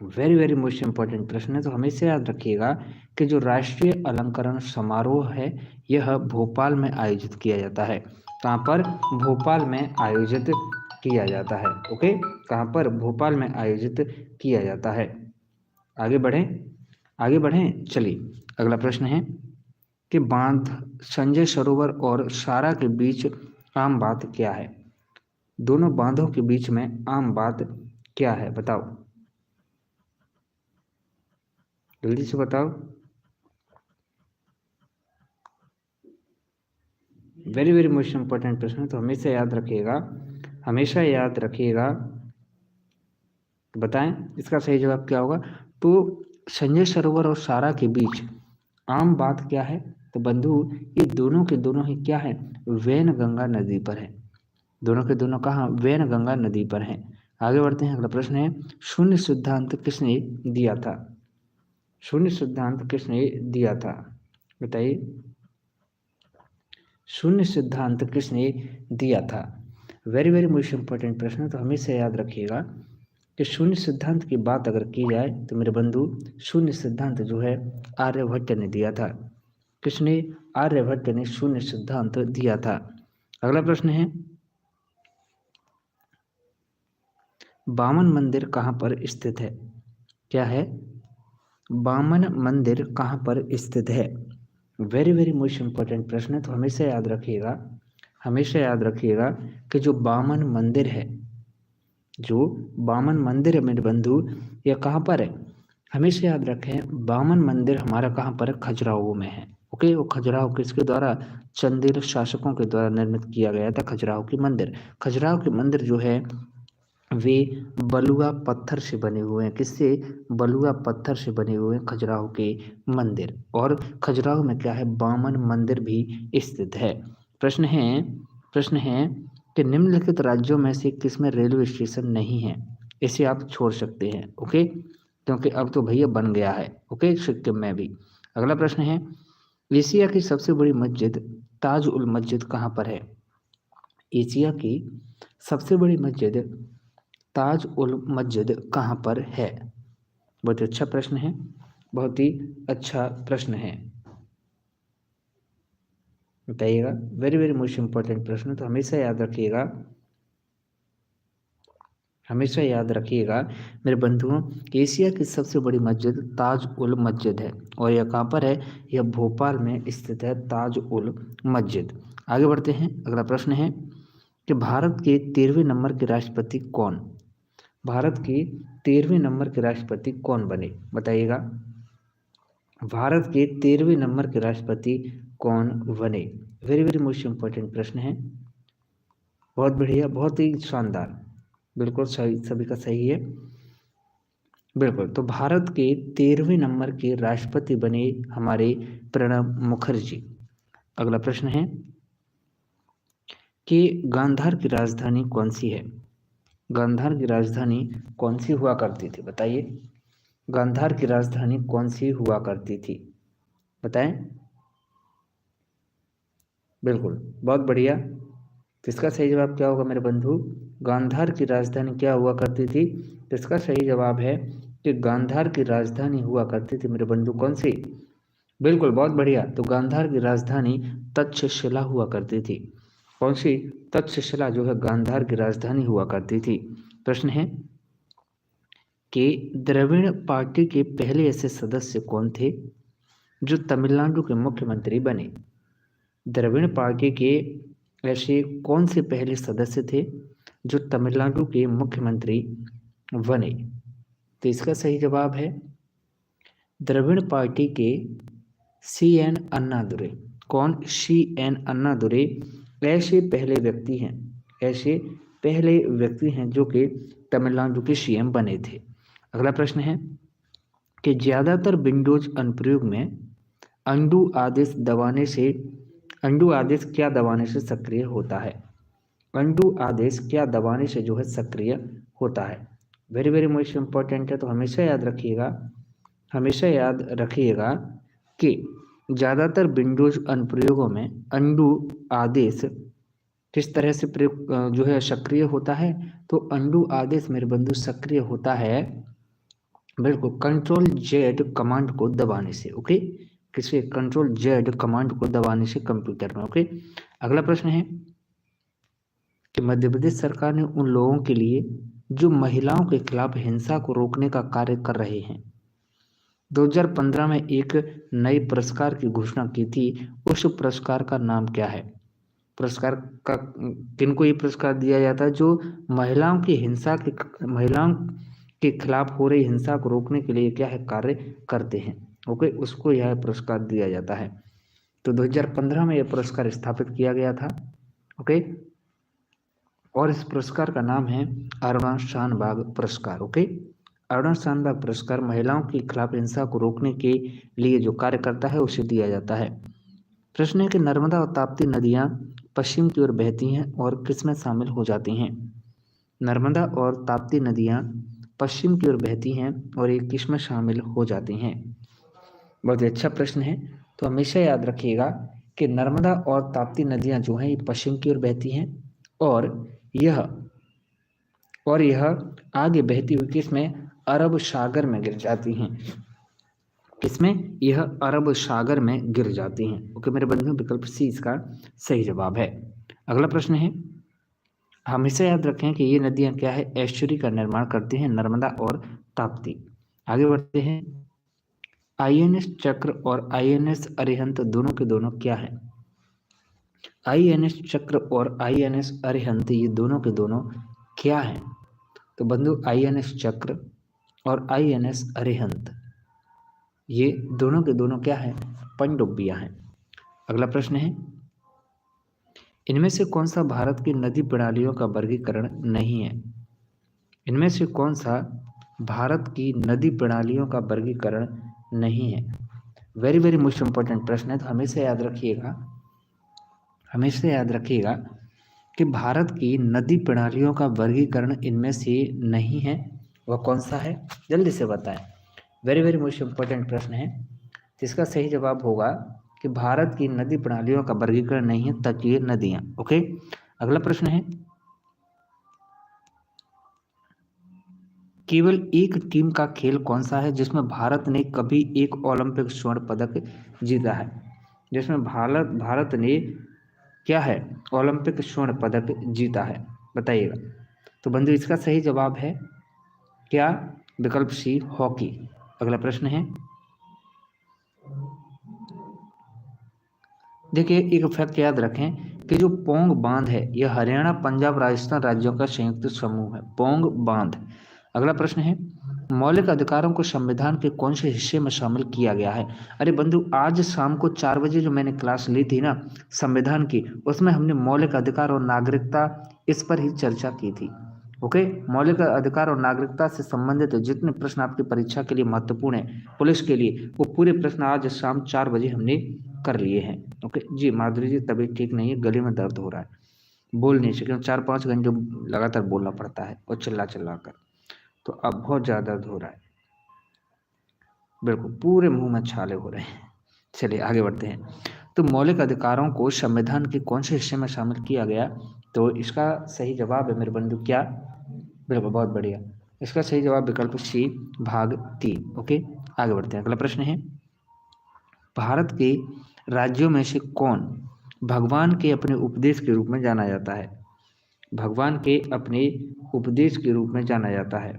वेरी वेरी मोस्ट इंपॉर्टेंट प्रश्न है, तो हमेशा याद रखिएगा कि जो राष्ट्रीय अलंकरण समारोह है यह भोपाल में आयोजित किया जाता है। कहाँ पर? भोपाल में आयोजित किया जाता है। ओके, कहाँ पर? भोपाल में आयोजित किया जाता है। आगे बढ़ें, आगे बढ़ें, चलिए अगला प्रश्न है कि बांध संजय सरोवर और सारा के बीच आम बात क्या है? दोनों बांधों के बीच में आम बात क्या है? बताओ, जल्दी से बताओ। वेरी वेरी मोस्ट इंपॉर्टेंट प्रश्न है, तो हमेशा याद रखिएगा, हमेशा याद रखिएगा। बताएं इसका सही जवाब क्या होगा? तो संजय सरोवर और सारा के बीच आम बात क्या है? तो बंधु ये दोनों के दोनों ही क्या है? वैनगंगा नदी पर है। दोनों के दोनों कहाँ? वैनगंगा नदी पर हैं। आगे बढ़ते हैं, अगला प्रश्न है, शून्य सिद्धांत किसने दिया था? शून्य सिद्धांत किसने दिया था? बताइए, शून्य सिद्धांत किसने दिया था? वेरी वेरी मोस्ट इंपॉर्टेंट प्रश्न है, तो हमेशा याद रखिएगा कि शून्य सिद्धांत की बात अगर की जाए तो मेरे बंधु शून्य सिद्धांत जो है आर्यभट्ट ने दिया था। किसने? आर्यभट्ट ने शून्य सिद्धांत दिया था। अगला प्रश्न है, बामन मंदिर कहाँ पर स्थित है? क्या है? बामन मंदिर कहाँ पर स्थित है? वेरी वेरी मोस्ट इंपॉर्टेंट प्रश्न है, तो हमेशा याद रखिएगा, हमेशा याद रखिएगा कि जो बामन मंदिर है, जो बामन मंदिर है मेरे बंधु, यह कहाँ पर है? हमेशा याद रखें, बामन मंदिर हमारा कहाँ पर है? खजुराहो में है। ओके, वो खजुराहो किसके द्वारा? चंदेल शासकों के द्वारा निर्मित किया गया था खजुराहो की मंदिर। खजुराहो के मंदिर जो है वे बलुआ पत्थर से बने हुए हैं। किससे? बलुआ पत्थर से बने हुए हैं खजुराहो के मंदिर। और खजुराहो में क्या है? बामन मंदिर भी स्थित है। प्रश्न है कि निम्नलिखित राज्यों में से किसमें रेलवे स्टेशन नहीं है? इसे आप छोड़ सकते हैं। ओके, क्योंकि अब तो भैया बन गया है। ओके, सिक्किम में भी। अगला प्रश्न है, एशिया की सबसे बड़ी मस्जिद ताज उल मस्जिद कहाँ पर है? एशिया की सबसे बड़ी मस्जिद ताज उल मस्जिद कहाँ पर है? बहुत अच्छा प्रश्न है, बहुत ही अच्छा प्रश्न है, बताइएगा। वेरी वेरी मोस्ट इंपॉर्टेंट प्रश्न, तो हमेशा याद रखिएगा हमेशा याद रखिएगा मेरे बंधुओं, एशिया की सबसे बड़ी मस्जिद ताज उल मस्जिद है और यह कहाँ पर है? यह भोपाल में स्थित है, ताज उल मस्जिद। आगे बढ़ते हैं। अगला प्रश्न है कि भारत के 13वें नंबर के राष्ट्रपति कौन? भारत के 13वें नंबर के राष्ट्रपति कौन बने? बताइएगा। भारत के 13वें नंबर के राष्ट्रपति कौन बने? वेरी वेरी मोस्ट इंपॉर्टेंट प्रश्न है। बहुत बढ़िया, बहुत ही शानदार, बिल्कुल सही, सभी का सही है। बिल्कुल, तो भारत के 13वें नंबर के राष्ट्रपति बने हमारे प्रणब मुखर्जी। अगला प्रश्न है कि गांधार की राजधानी कौन सी है? गांधार की राजधानी कौन सी हुआ करती थी? बताइए, गांधार की राजधानी कौन सी हुआ करती थी? बताएं। बिल्कुल, बहुत बढ़िया। तो इसका सही जवाब क्या होगा मेरे बंधु? गांधार की राजधानी क्या हुआ करती थी? तो इसका सही जवाब है कि गांधार की राजधानी हुआ करती थी मेरे बंधु, कौन सी? बिल्कुल, बहुत बढ़िया। तो गांधार की राजधानी तक्षशिला हुआ करती थी। कौन सी? तक्षशिला जो है गांधार की राजधानी हुआ करती थी। प्रश्न है कि द्रविड़ पार्टी के पहले ऐसे सदस्य कौन थे जो तमिलनाडु के मुख्यमंत्री बने? द्रविड़ पार्टी के ऐसे कौन से पहले सदस्य थे जो तमिलनाडु के मुख्यमंत्री बने? तो इसका सही जवाब है द्रविड़ पार्टी के C.N. अन्नादुरै। कौन? C.N. अन्नादुरै ऐसे पहले व्यक्ति हैं, ऐसे पहले व्यक्ति हैं जो कि तमिलनाडु के CM बने थे। अगला प्रश्न है कि ज़्यादातर विंडोज अनुप्रयोग में अंडू आदेश दबाने से, अंडू आदेश क्या दबाने से सक्रिय होता है? अंडू आदेश क्या दबाने से जो है सक्रिय होता है? वेरी वेरी मोस्ट इंपॉर्टेंट है। तो हमेशा याद रखिएगा, हमेशा याद रखिएगा कि ज़्यादातर विंडोज अनुप्रयोगों में अंडू आदेश किस तरह से प्रयोग जो है सक्रिय होता है? तो अंडू आदेश मेरे बंधु सक्रिय होता है बिल्कुल कंट्रोल जेड कमांड को दबाने से। ओके, किसे? कंट्रोल जेड कमांड को दबाने से कंप्यूटर में। ओके, अगला प्रश्न है कि मध्य प्रदेश सरकार ने उन लोगों के लिए जो महिलाओं के खिलाफ हिंसा को रोकने का कार्य कर रहे हैं 2015 में एक नए पुरस्कार की घोषणा की थी, उस पुरस्कार का नाम क्या है? पुरस्कार का किनको ये पुरस्कार दिया जाता है? जो महिलाओं की हिंसा के, महिलाओं के खिलाफ हो रही हिंसा को रोकने के लिए क्या है कार्य करते हैं। ओके, उसको यह पुरस्कार दिया जाता है। तो 2015 में यह पुरस्कार स्थापित किया गया था। ओके, और इस पुरस्कार का नाम है अरुणा शानबाग पुरस्कार। ओके, अरुणा शानबाग पुरस्कार महिलाओं के खिलाफ हिंसा को रोकने के लिए जो कार्य करता है उसे दिया जाता है। प्रश्न है कि नर्मदा और ताप्ती नदियां पश्चिम की ओर बहती हैं और किसमें शामिल हो जाती हैं? नर्मदा और ताप्ती नदियां पश्चिम की ओर बहती हैं और ये किसमें शामिल हो जाती हैं? बहुत ही अच्छा प्रश्न है। तो हमेशा याद रखिएगा कि नर्मदा और ताप्ती नदियां जो हैं ये पश्चिम की ओर बहती हैं और यह आगे बहती हुई किसमें? अरब सागर में गिर जाती हैं। किसमें? यह अरब सागर में गिर जाती हैं। ओके मेरे बंधुओं, विकल्प सी इसका सही जवाब है। अगला प्रश्न है, हमेशा याद रखें कि ये नदियां क्या है? एस्चुरी का निर्माण करती हैं, नर्मदा और ताप्ती। आगे बढ़ते हैं। INS चक्र और INS अरिहंत दोनों के दोनों क्या है? INS चक्र और INS अरिहंत ये दोनों के दोनों क्या है? तो बंधु INS चक्र और INS अरिहंत ये दोनों के दोनों क्या है? पनडुब्बियां हैं। अगला प्रश्न है, इनमें से कौन सा भारत की नदी प्रणालियों का वर्गीकरण नहीं है? इनमें से कौन सा भारत की नदी प्रणालियों का वर्गीकरण नहीं है? वेरी वेरी मोस्ट इंपॉर्टेंट प्रश्न है। तो हमेशा याद रखिएगा, हमेशा याद रखिएगा कि भारत की नदी प्रणालियों का वर्गीकरण इनमें से नहीं है। वह कौन सा है? जल्दी से बताएं। वेरी वेरी मोस्ट इंपॉर्टेंट प्रश्न है। तो इसका सही जवाब होगा कि भारत की नदी प्रणालियों का वर्गीकरण नहीं है तटीय नदियां। ओके, अगला प्रश्न है, केवल एक टीम का खेल कौन सा है जिसमें भारत ने कभी एक ओलंपिक स्वर्ण पदक जीता है? जिसमें भारत ने क्या है? ओलंपिक स्वर्ण पदक जीता है, बताइएगा। तो बंधु इसका सही जवाब है क्या? विकल्प सी, हॉकी। अगला प्रश्न है, देखिए एक फैक्ट याद रखें कि जो पोंग बांध है यह हरियाणा, पंजाब, राजस्थान राज्यों का संयुक्त समूह है, पोंग बांध। अगला प्रश्न है, मौलिक अधिकारों को संविधान के कौन से हिस्से में शामिल किया गया है? अरे बंधु, आज शाम को 4 बजे जो मैंने क्लास ली थी ना संविधान की, उसमें हमने मौलिक अधिकार और नागरिकता इस पर ही चर्चा की थी। ओके, मौलिक अधिकार और नागरिकता से संबंधित जितने प्रश्न आपकी परीक्षा के लिए महत्वपूर्ण है, पुलिस के लिए, वो पूरे प्रश्न आज शाम 4 बजे हमने कर लिए हैं। ओके जी, माधुरी जी तबीयत ठीक नहीं है, गले में दर्द हो रहा है, बोल नहीं सके, 4-5 घंटे लगातार बोलना पड़ता है और चिल्ला चिल्ला कर, तो अब बहुत ज़्यादा दर्द हो रहा है, बिल्कुल पूरे मुंह में छाले हो रहे हैं। चलिए आगे बढ़ते हैं। तो मौलिक अधिकारों को संविधान के कौन से हिस्से में शामिल किया गया? तो इसका सही जवाब है मेरे बंधु क्या? बिल्कुल, बहुत बढ़िया, इसका सही जवाब विकल्प सी, भाग 3। ओके, आगे बढ़ते हैं। अगला प्रश्न है, भारत के राज्यों में से कौन भगवान के अपने उपदेश के रूप में जाना जाता है? भगवान के अपने उपदेश के रूप में जाना जाता है,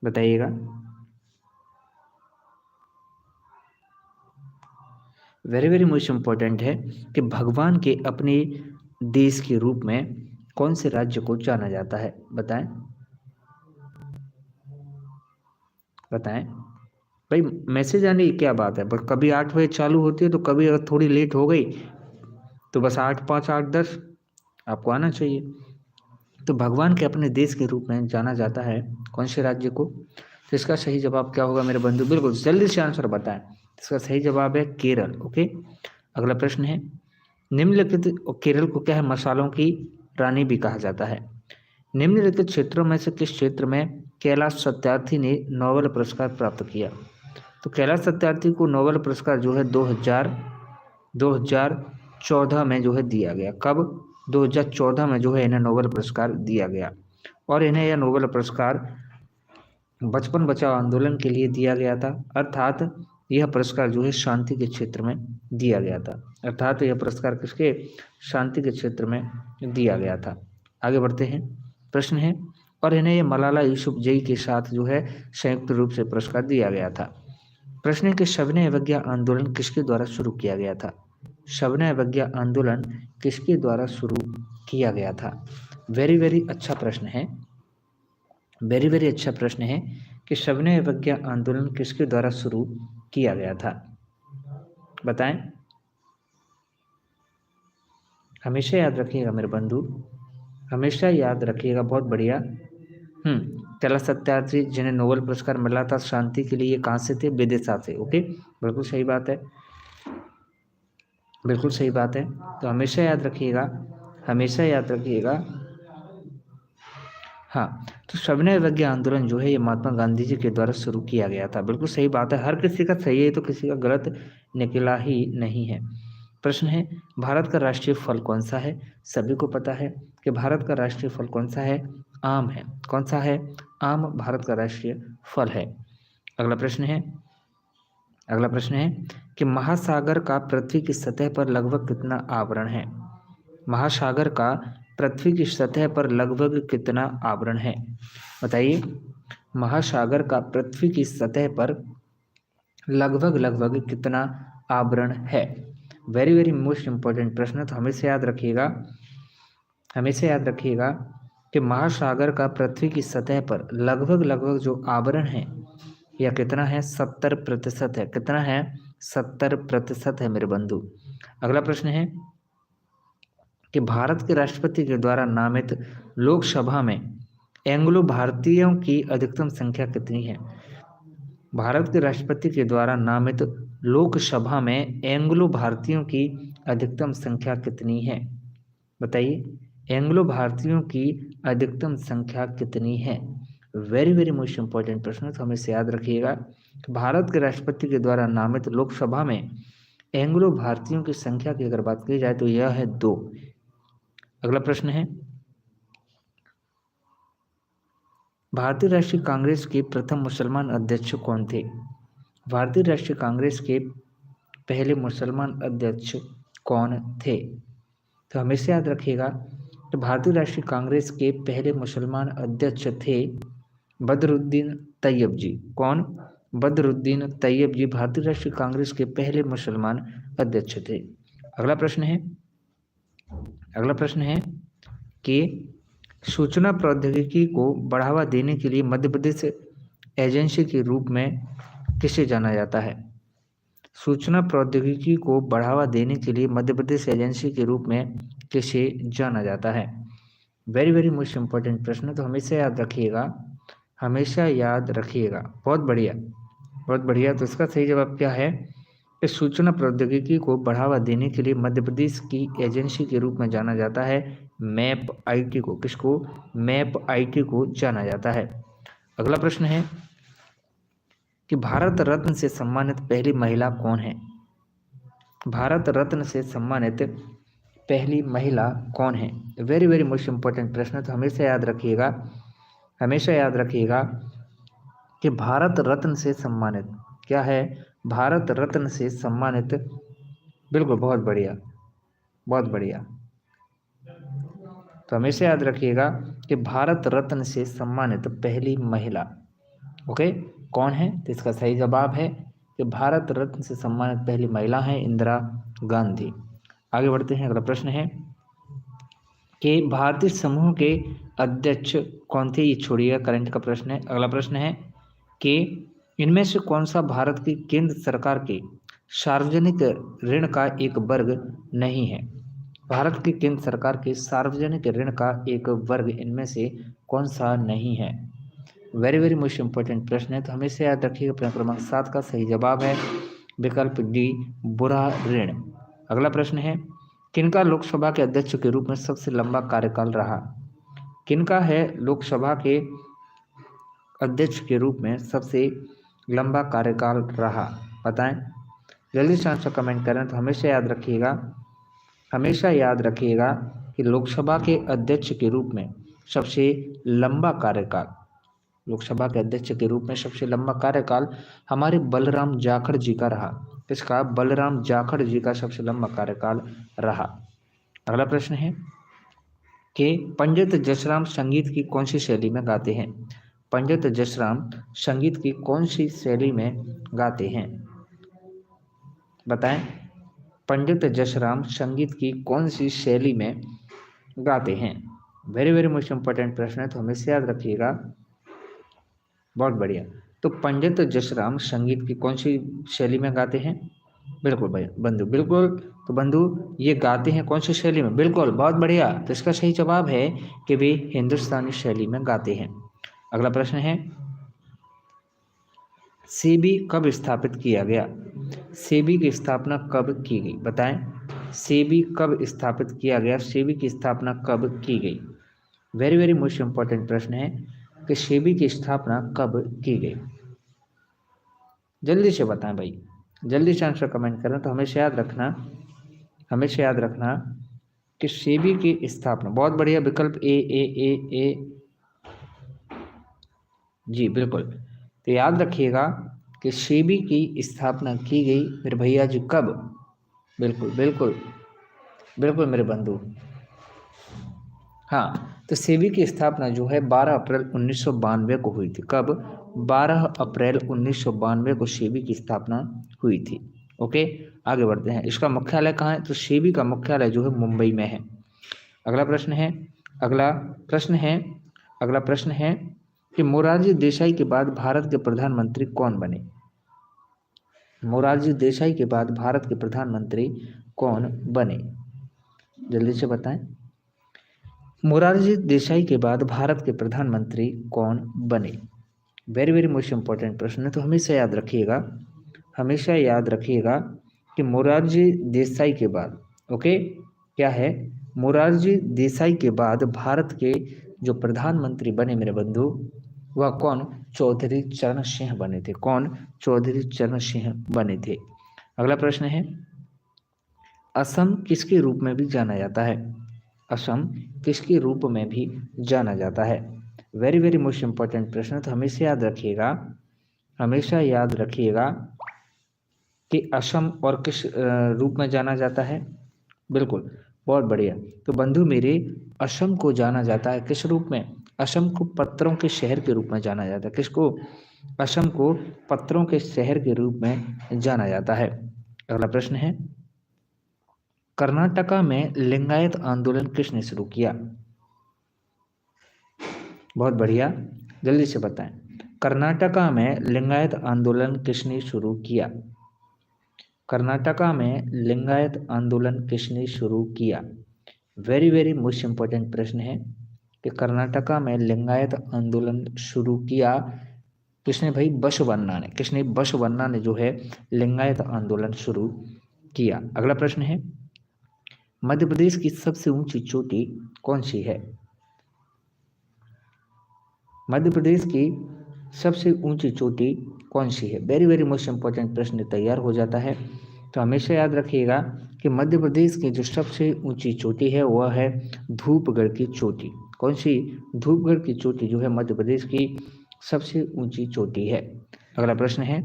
बताइएगा। वेरी वेरी मोस्ट इम्पोर्टेंट है कि भगवान के अपने देश के रूप में कौन से राज्य को जाना जाता है? बताएं बताएं भाई, मैसेज आने की क्या बात है, बस कभी 8 बजे चालू होती है तो कभी अगर थोड़ी लेट हो गई तो बस 8-5 8-10 आपको आना चाहिए। तो भगवान के अपने देश के रूप में जाना जाता है कौन से राज्य को? तो इसका सही जवाब क्या होगा मेरे बंधु? बिल्कुल जल्दी से आंसर बताएं। इसका सही जवाब है केरल। ओके, अगला प्रश्न है, निम्नलिखित, केरल को क्या है, मसालों की रानी भी कहा जाता है। निम्नलिखित क्षेत्रों में से किस क्षेत्र में कैलाश सत्यार्थी ने नोबेल पुरस्कार प्राप्त किया? तो कैलाश सत्यार्थी को नोबेल पुरस्कार जो है 2014 में जो है दिया गया। कब? 2014 में जो है इन्हें नोबेल पुरस्कार दिया गया, और इन्हें यह नोबेल पुरस्कार बचपन बचाओ आंदोलन के लिए दिया गया था, अर्थात यह पुरस्कार जो है शांति के क्षेत्र में दिया गया था, अर्थात यह पुरस्कार किसके? शांति के क्षेत्र में दिया गया था। आगे बढ़ते हैं। प्रश्न है, और इन्हें यह मलाला यूसुफजई के साथ जो है संयुक्त रूप से पुरस्कार दिया गया था। प्रश्न है कि सविनय अवज्ञा आंदोलन किसके द्वारा शुरू किया गया था? सविनय अवज्ञा आंदोलन किसके द्वारा शुरू किया गया था? वेरी वेरी अच्छा प्रश्न है, वेरी वेरी अच्छा प्रश्न है कि सविनय अवज्ञा आंदोलन किसके द्वारा शुरू किया गया था? बताएं, हमेशा याद रखिएगा मेरे बंधु, हमेशा याद रखिएगा, बहुत बढ़िया। कैलाश सत्यार्थी जिन्हें नोबेल पुरस्कार मिला था शांति के लिए, कहाँ से थे? विदिशा से। ओके, बिल्कुल सही बात है, बिल्कुल सही बात है। तो हमेशा याद रखिएगा, हमेशा याद रखिएगा। हाँ, तो सविनय अवज्ञा आंदोलन जो है ये महात्मा गांधी जी के द्वारा शुरू किया गया था। बिल्कुल सही बात है, हर किसी का सही है तो किसी का गलत निकला ही नहीं है। प्रश्न है, भारत का राष्ट्रीय फल कौन सा है? सभी को पता है कि भारत का राष्ट्रीय फल कौन सा है? आम है। कौन सा है? आम भारत का राष्ट्रीय फल है। अगला प्रश्न है, अगला प्रश्न है कि महासागर का पृथ्वी की सतह पर लगभग कितना आवरण है? महासागर का पृथ्वी की सतह पर लगभग कितना आवरण है? बताइए, महासागर का पृथ्वी की सतह पर लगभग कितना आवरण है? वेरी वेरी मोस्ट इम्पोर्टेंट प्रश्न, तो हमेशा याद रखिएगा, हमेशा याद रखिएगा कि महासागर का पृथ्वी की सतह पर लगभग जो आवरण है यह कितना है? 70% है। कितना है? 70% है मेरे बंधु। अगला प्रश्न है कि भारत के राष्ट्रपति के द्वारा नामित लोकसभा में एंग्लो भारतीयों की अधिकतम संख्या कितनी है? भारत के राष्ट्रपति के द्वारा नामित लोकसभा में एंग्लो भारतीयों की अधिकतम संख्या कितनी है? बताइए, एंग्लो भारतीयों की अधिकतम संख्या कितनी है? वेरी वेरी मोस्ट इम्पोर्टेंट प्रश्न, तो हमें याद रखिएगा, भारत के राष्ट्रपति के द्वारा नामित लोकसभा में एंग्लो भारतीयों की संख्या की अगर बात की जाए तो यह है 2। अगला प्रश्न है, भारतीय राष्ट्रीय कांग्रेस के प्रथम मुसलमान अध्यक्ष कौन थे? भारतीय राष्ट्रीय कांग्रेस के पहले मुसलमान अध्यक्ष कौन थे? तो हमेशा याद रखिएगा तो भारतीय राष्ट्रीय कांग्रेस के पहले मुसलमान अध्यक्ष थे बदरुद्दीन तैयब जी। कौन? बदरुद्दीन तैयब जी भारतीय राष्ट्रीय कांग्रेस के पहले मुसलमान अध्यक्ष थे। अगला प्रश्न है कि सूचना प्रौद्योगिकी को बढ़ावा देने के लिए मध्य प्रदेश एजेंसी के रूप में किसे जाना जाता है? सूचना प्रौद्योगिकी को बढ़ावा देने के लिए मध्य प्रदेश एजेंसी के रूप में किसे जाना जाता है? वेरी वेरी मोस्ट इंपॉर्टेंट प्रश्न, तो हमेशा याद रखिएगा, हमेशा याद रखिएगा। बहुत बढ़िया, बहुत बढ़िया। तो इसका सही जवाब क्या है? इस सूचना प्रौद्योगिकी को बढ़ावा देने के लिए मध्य प्रदेश की एजेंसी के रूप में जाना जाता है मैप आईटी को। किसको? मैप आईटी को जाना जाता है। अगला प्रश्न है कि भारत रत्न से सम्मानित पहली महिला कौन है? भारत रत्न से सम्मानित पहली महिला कौन है? वेरी वेरी मोस्ट इंपॉर्टेंट प्रश्न, तो हमेशा याद रखिएगा, हमेशा याद रखिएगा कि भारत रत्न से सम्मानित क्या है? भारत रत्न से सम्मानित, बिल्कुल, बहुत बढ़िया, बहुत बढ़िया। तो हमेशा याद रखिएगा कि भारत रत्न से सम्मानित पहली महिला, ओके, कौन है? तो इसका सही जवाब है कि भारत रत्न से सम्मानित पहली महिला है इंदिरा गांधी। आगे बढ़ते हैं। अगला प्रश्न है कि भारतीय समूह के अध्यक्ष कौन थे? ये छोड़िएगा, करंट का प्रश्न है। अगला प्रश्न है कि इनमें से कौन सा भारत की केंद्र सरकार के सार्वजनिक ऋण का एक वर्ग नहीं है? भारत की केंद्र सरकार के सार्वजनिक ऋण का एक वर्ग इनमें से कौन सा नहीं है? वेरी वेरी मोस्ट इंपॉर्टेंट प्रश्न है, तो हमेशा याद रखिएगा। प्रश्न क्रमांक 7 का सही जवाब है विकल्प डी, बुरा ऋण। अगला प्रश्न है किनका लोकसभा के अध्यक्ष के रूप में सबसे लंबा कार्यकाल रहा? किनका है लोकसभा के अध्यक्ष के रूप में सबसे लंबा कार्यकाल रहा? बताएं, जल्दी से आंसर कमेंट करें। तो हमेशा याद रखिएगा, हमेशा याद रखिएगा कि लोकसभा के अध्यक्ष के रूप में सबसे लंबा कार्यकाल, लोकसभा के अध्यक्ष के रूप में सबसे लंबा कार्यकाल हमारे बलराम जाखड़ जी का रहा। किसका? बलराम जाखड़ जी का सबसे लंबा कार्यकाल रहा। अगला प्रश्न है कि पंडित जसराम संगीत की कौन सी शैली में गाते हैं? पंडित जसराम संगीत की कौन सी शैली में गाते हैं? बताएं, पंडित जसराम संगीत की कौन सी शैली में गाते हैं? वेरी वेरी मोस्ट इंपॉर्टेंट प्रश्न है, तो हमेशा याद रखिएगा। बहुत बढ़िया। तो पंडित जसराम संगीत की कौन सी शैली में गाते हैं? बिल्कुल भाई बंधु, बिल्कुल। तो बंधु ये गाते हैं कौन सी शैली में? बिल्कुल, बहुत बढ़िया। तो इसका सही जवाब है कि वे हिंदुस्तानी शैली में गाते हैं। अगला प्रश्न है सेबी कब स्थापित किया गया? सेबी की स्थापना कब की गई? बताएं, सेबी कब स्थापित किया गया? सेबी की स्थापना कब की गई? वेरी वेरी मोस्ट इंपॉर्टेंट प्रश्न है कि सेबी की स्थापना कब की गई? जल्दी से बताएं भाई, जल्दी से आंसर कमेंट करें। तो हमेशा याद रखना, हमेशा याद रखना कि सेबी की स्थापना, बहुत बढ़िया, विकल्प ए जी बिल्कुल। तो याद रखिएगा कि सेबी की स्थापना की गई मेरे भैया जी कब? बिल्कुल बिल्कुल बिल्कुल मेरे बंधु। हाँ, तो सेबी की स्थापना जो है 12 अप्रैल 1992 को हुई थी। कब? 12 अप्रैल 1992 को सेबी की स्थापना हुई थी। ओके, आगे बढ़ते हैं। इसका मुख्यालय कहाँ है? तो सेबी का मुख्यालय जो है मुंबई में है। अगला प्रश्न है, अगला प्रश्न है, अगला प्रश्न है कि मोरारजी देसाई के बाद भारत के प्रधानमंत्री कौन बने? मोरारजी देसाई के बाद भारत के प्रधानमंत्री कौन बने? जल्दी से बताएं। मोरारजी देसाई के बाद भारत के प्रधानमंत्री कौन बने? वेरी वेरी मोस्ट इंपॉर्टेंट प्रश्न है, तो हमेशा याद रखिएगा, हमेशा याद रखिएगा कि मोरारजी देसाई के बाद, ओके, क्या है? मोरारजी देसाई के बाद भारत के जो प्रधानमंत्री बने मेरे बंधु, वह कौन? चौधरी चरण सिंह बने थे। कौन? चौधरी चरण सिंह बने थे। अगला प्रश्न है असम किसके रूप में भी जाना जाता है? असम किसके रूप में भी जाना जाता है? वेरी वेरी मोस्ट इंपॉर्टेंट प्रश्न, तो हमेशा याद रखिएगा, हमेशा याद रखिएगा कि असम और किस रूप में जाना जाता है? बिल्कुल, बहुत बढ़िया। तो बंधु मेरे, असम को जाना जाता है किस रूप में? असम को पत्थरों के शहर के रूप में जाना जाता है। किसको? असम को पत्थरों के शहर के रूप में जाना जाता है। अगला प्रश्न है, कर्नाटका में लिंगायत आंदोलन किसने शुरू किया? बहुत बढ़िया, जल्दी से बताएं। कर्नाटका में लिंगायत आंदोलन किसने शुरू किया? कर्नाटका में लिंगायत आंदोलन किसने शुरू किया? वेरी वेरी मोस्ट इंपॉर्टेंट प्रश्न है कि कर्नाटका में लिंगायत आंदोलन शुरू किया किसने भाई? बसवन्ना ने। किसने? बसवन्ना ने जो है लिंगायत आंदोलन शुरू किया। अगला प्रश्न है, मध्य प्रदेश की सबसे ऊंची चोटी कौन सी है? मध्य प्रदेश की सबसे ऊंची चोटी कौन सी है? वेरी वेरी मोस्ट इंपॉर्टेंट प्रश्न तैयार हो जाता है। तो हमेशा याद रखिएगा कि मध्य प्रदेश की जो सबसे ऊंची चोटी है वह है धूपगढ़ की चोटी। कौन सी? धूपगढ़ की चोटी जो है मध्य प्रदेश की सबसे ऊंची चोटी है। अगला प्रश्न है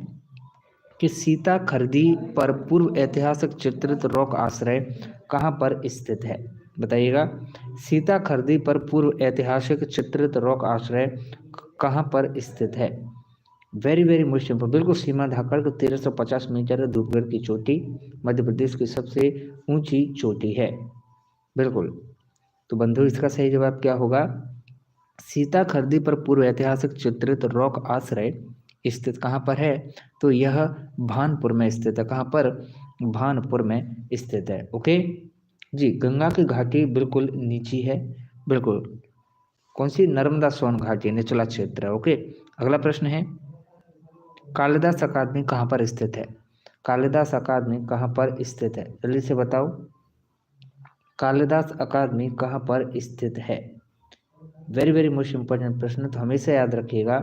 कि सीता खरदी पर पूर्व ऐतिहासिक चित्रित रॉक आश्रय कहाँ पर स्थित है? बताइएगा। सीता खरदी पर पूर्व ऐतिहासिक चित्रित रॉक आश्रय कहाँ पर स्थित है? वेरी वेरी मोस्ट इंपॉर्टेंट, बिल्कुल सीमा धाकड़ को 1350 मीटर धूपगढ़ की चोटी मध्य प्रदेश की सबसे ऊंची चोटी है। बिल्कुल। तो बंधु इसका सही जवाब क्या होगा? सीता खरदी पर पूर्व ऐतिहासिक चित्रित रॉक आश्रय स्थित कहाँ पर है? तो यह भानपुर में स्थित है। कहाँ पर? भानपुर में स्थित है। ओके जी। गंगा की घाटी बिल्कुल नीची है। बिल्कुल। कौन सी? नर्मदा सोन घाटी निचला क्षेत्र है। ओके। अगला प्रश्न है, कालिदास अकादमी कहाँ पर स्थित है? कालिदास अकादमी कहाँ पर स्थित है? जल्दी से बताओ। कालिदास अकादमी कहाँ पर स्थित है? वेरी वेरी मोस्ट इंपॉर्टेंट प्रश्न। तो हमेशा याद रखिएगा,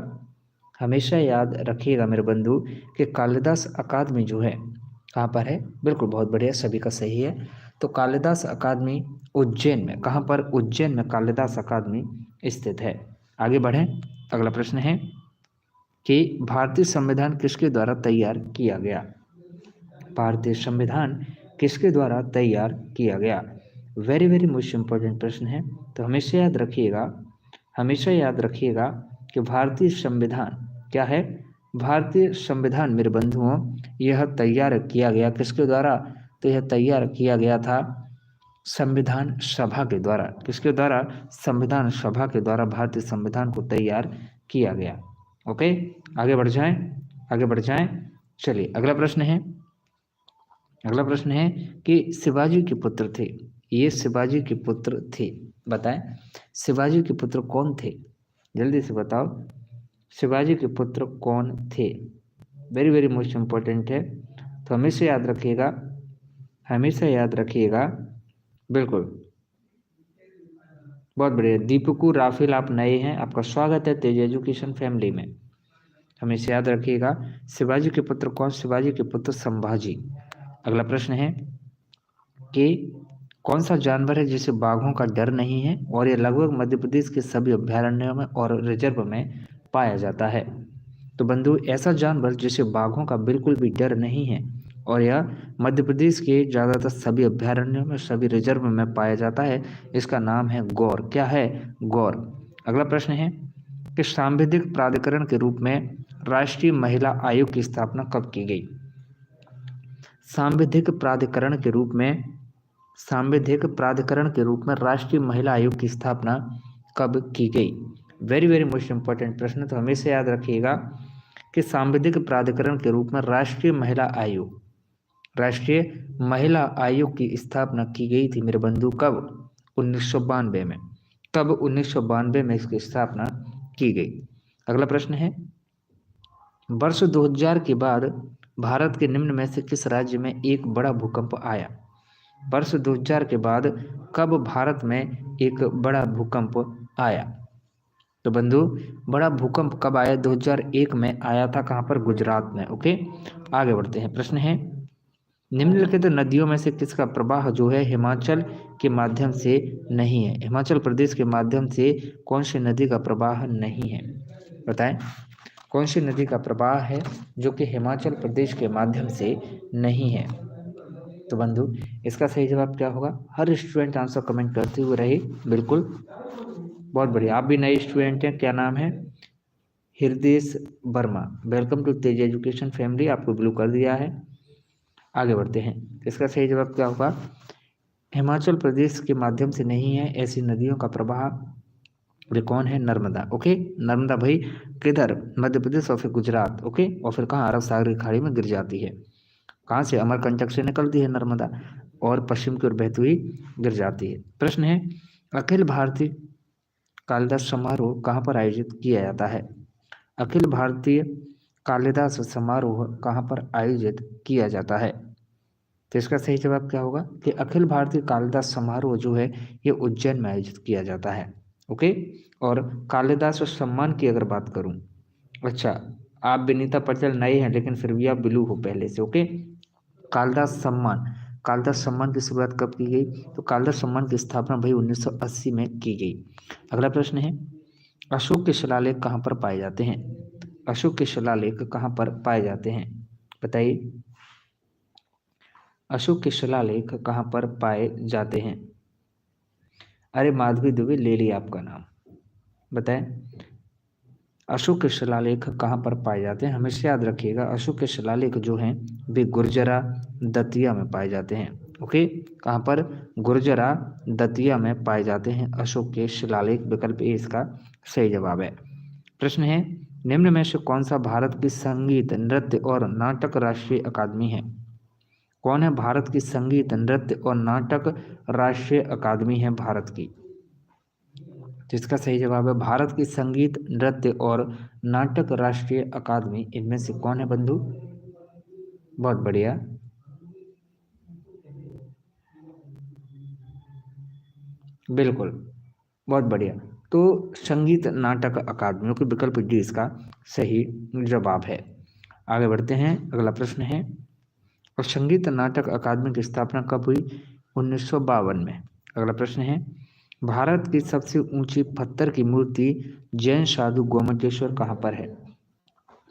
हमेशा याद रखिएगा मेरे बंधु कि कालिदास अकादमी जो है कहाँ पर है? बिल्कुल, बहुत बढ़िया, सभी का सही है। तो कालिदास अकादमी उज्जैन में। कहाँ पर? उज्जैन में कालिदास अकादमी स्थित है। आगे बढ़ें। अगला प्रश्न है कि भारतीय संविधान किसके द्वारा तैयार किया गया? भारतीय संविधान किसके द्वारा तैयार किया गया? वेरी वेरी मोस्ट इंपॉर्टेंट प्रश्न है। तो हमेशा याद रखिएगा, हमेशा याद रखिएगा कि भारतीय संविधान क्या है? भारतीय संविधान मेरे बंधुओं यह तैयार किया गया किसके द्वारा? तो यह तैयार किया गया था संविधान सभा के द्वारा। किसके द्वारा? संविधान सभा के द्वारा भारतीय संविधान को तैयार किया गया। ओके, आगे बढ़ जाएं, आगे बढ़ जाएं। चलिए अगला प्रश्न है, अगला प्रश्न है कि शिवाजी के पुत्र थे, ये शिवाजी के पुत्र थे, बताएं शिवाजी के पुत्र कौन थे? जल्दी से बताओ, शिवाजी के पुत्र कौन थे? वेरी वेरी मोस्ट इंपॉर्टेंट है। तो हमेशा याद रखिएगा, हमेशा याद रखिएगा। बिल्कुल, बहुत बढ़िया। दीपकू राफेल, आप नए हैं, आपका स्वागत है तेज एजुकेशन फैमिली में। हमेशा याद रखिएगा शिवाजी के पुत्र कौन? शिवाजी के पुत्र संभाजी। अगला प्रश्न है कि कौन सा जानवर है जिसे बाघों का डर नहीं है और यह लगभग मध्य प्रदेश के सभी अभ्यारण्यों में और रिजर्व में पाया जाता है? तो बंधु, ऐसा जानवर जिसे बाघों का बिल्कुल भी डर नहीं है और यह मध्य प्रदेश के ज़्यादातर सभी अभ्यारण्यों में, सभी रिजर्व में पाया जाता है, इसका नाम है गौर। क्या है? गौर। अगला प्रश्न है कि सांविधिक प्राधिकरण के रूप में राष्ट्रीय महिला आयोग की स्थापना कब की गई? सांविधिक प्राधिकरण के रूप में, सांविधिक प्राधिकरण के रूप में राष्ट्रीय महिला आयोग की स्थापना कब की गई? वेरी वेरी मोस्ट इंपॉर्टेंट प्रश्न। तो हमेशा याद रखिएगा कि सांविधिक प्राधिकरण के रूप में राष्ट्रीय महिला आयोग, राष्ट्रीय महिला आयोग की स्थापना की गई थी मेरे बंधु। कब? 1992 में। कब? 1992 में इसकी स्थापना की गई। अगला प्रश्न है, वर्ष 2000 के बाद भारत के निम्न में से किस राज्य में एक बड़ा भूकंप आया? वर्ष 2000 के बाद कब भारत में एक बड़ा भूकंप आया? तो बंधु, बड़ा भूकंप कब आया? 2001 में आया था। कहाँ पर? गुजरात में। ओके, आगे बढ़ते हैं। प्रश्न है, निम्नलिखित नदियों में से किसका प्रवाह जो है हिमाचल के माध्यम से नहीं है? हिमाचल प्रदेश के माध्यम से कौन सी नदी का प्रवाह नहीं है? बताएं, कौन सी नदी का प्रवाह है जो कि हिमाचल प्रदेश के माध्यम से नहीं है? तो बंधु इसका सही जवाब क्या होगा? हर स्टूडेंट आंसर कमेंट करते हुए रहे। बिल्कुल, बहुत बढ़िया। आप भी नए स्टूडेंट हैं, क्या नाम है? Hriday Verma. Welcome to Tej education family, आपको ब्लू कर दिया है। आगे बढ़ते हैं। इसका सही जवाब क्या होगा? हिमाचल प्रदेश के माध्यम से नहीं है, ऐसी नदियों का प्रवाह। वे कौन है? नर्मदा। ओके, नर्मदा भाई किधर? मध्य प्रदेश और फिर गुजरात। ओके, और फिर कहाँ? अरब सागर की खाड़ी में गिर जाती है। कहाँ से? अमरकंटक से निकलती है नर्मदा और पश्चिम की ओर बहती हुई गिर जाती है। प्रश्न है, अखिल भारतीय कालिदास समारोह कहाँ पर आयोजित किया जाता है? अखिल भारतीय कालिदास समारोह कहाँ पर आयोजित किया जाता है? तो इसका सही जवाब क्या होगा कि अखिल भारतीय कालिदास समारोह जो है ये उज्जैन में आयोजित किया जाता है। ओके, और कालिदास सम्मान की अगर बात करूं, अच्छा आप विनीता पटेल नए हैं लेकिन फिर भी आप ब्लू हो पहले से। ओके, कालिदास सम्मान की शुरुआत कब की गई? तो कालिदास सम्मान की स्थापना भाई 1980 में की गई। अगला प्रश्न है, अशोक के शिलालेख कहाँ पर पाए जाते हैं? अशोक के शिलालेख कहाँ पर पाए जाते हैं? बताइए, अशोक के शिलालेख कहाँ पर पाए जाते हैं? अरे माधवी दुबे, ले लिया आपका नाम। बताएं, अशोक के शिलालेख कहाँ पर पाए जाते हैं? हमेशा याद रखिएगा, अशोक के शिलालेख जो हैं वे गुर्जरा दतिया में पाए जाते हैं। ओके, कहाँ पर? गुर्जरा दतिया में पाए जाते हैं अशोक के शिलालेख। विकल्प ए इसका सही जवाब है। प्रश्न है, निम्न में से कौन सा भारत की संगीत, नृत्य और नाटक राष्ट्रीय अकादमी है? कौन है भारत की संगीत, नृत्य और नाटक राष्ट्रीय अकादमी है भारत की? जिसका सही जवाब है भारत की संगीत, नृत्य और नाटक राष्ट्रीय अकादमी। इनमें से कौन है बंधु? बहुत बढ़िया, बिल्कुल, बहुत बढ़िया। तो संगीत नाटक अकादमी के विकल्प डी इसका सही जवाब है। आगे बढ़ते हैं, अगला प्रश्न है, और संगीत नाटक अकादमी की स्थापना कब हुई? 1952 में। अगला प्रश्न है, भारत की सबसे ऊंची पत्थर की मूर्ति जैन साधु गोमटेश्वर कहाँ पर है?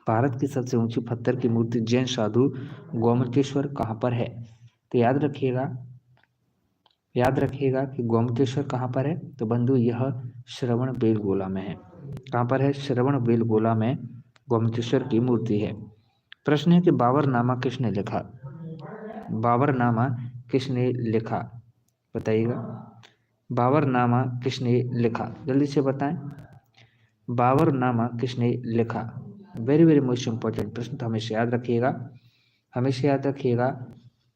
भारत की सबसे ऊंची पत्थर की मूर्ति जैन साधु गोमटेश्वर कहाँ पर है? तो याद रखिएगा कि गोमटेश्वर कहाँ पर है? तो बंधु यह श्रवण बेलगोला में है। कहाँ पर है? श्रवण बेलगोला में गोमटेश्वर की मूर्ति है। प्रश्न है कि बाबरनामा किसने लिखा? बाबरनामा किसने लिखा? बताइएगा, बाबरनामा किसने लिखा? जल्दी से बताएं, बाबरनामा किसने लिखा? वेरी वेरी मोस्ट इंपॉर्टेंट प्रश्न, तो हमेशा याद रखिएगा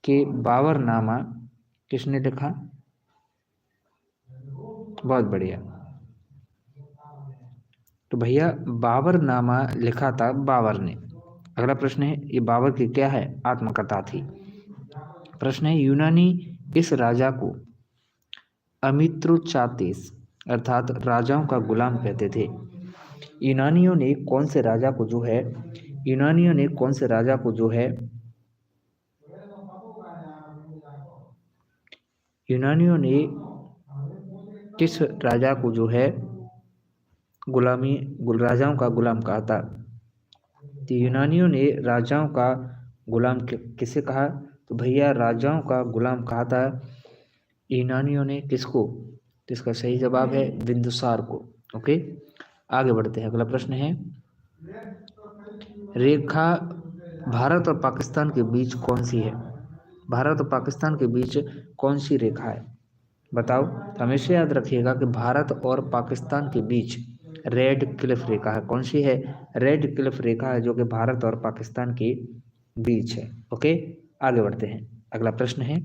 कि बाबरनामा किसने लिखा? बहुत बढ़िया, तो भैया बाबरनामा लिखा था बाबर ने। अगला प्रश्न है, ये बाबर की क्या है? आत्मकथा थी। प्रश्न है, यूनानी इस राजा को अमित्रोचातेस अर्थात राजाओं का गुलाम कहते थे। यूनानियों ने कौन से राजा को जो है यूनानियों ने किस राजा को जो है राजाओं का गुलाम कहा था? तो यूनानियों ने राजाओं का गुलाम किसे कहा? तो भैया राजाओं का गुलाम कहा था यूनानियों ने किसको? तो इसका सही जवाब है बिंदुसार को। ओके, आगे बढ़ते हैं। अगला प्रश्न है, रेखा भारत और पाकिस्तान के बीच कौन सी है? भारत और पाकिस्तान के बीच कौन सी रेखा है? बताओ। हमेशा याद रखिएगा कि भारत और पाकिस्तान के बीच रेड क्लिफ रेखा है। कौन सी है? रेड क्लिफ रेखा है, जो कि भारत और पाकिस्तान के बीच है। ओके, आगे बढ़ते हैं। अगला प्रश्न है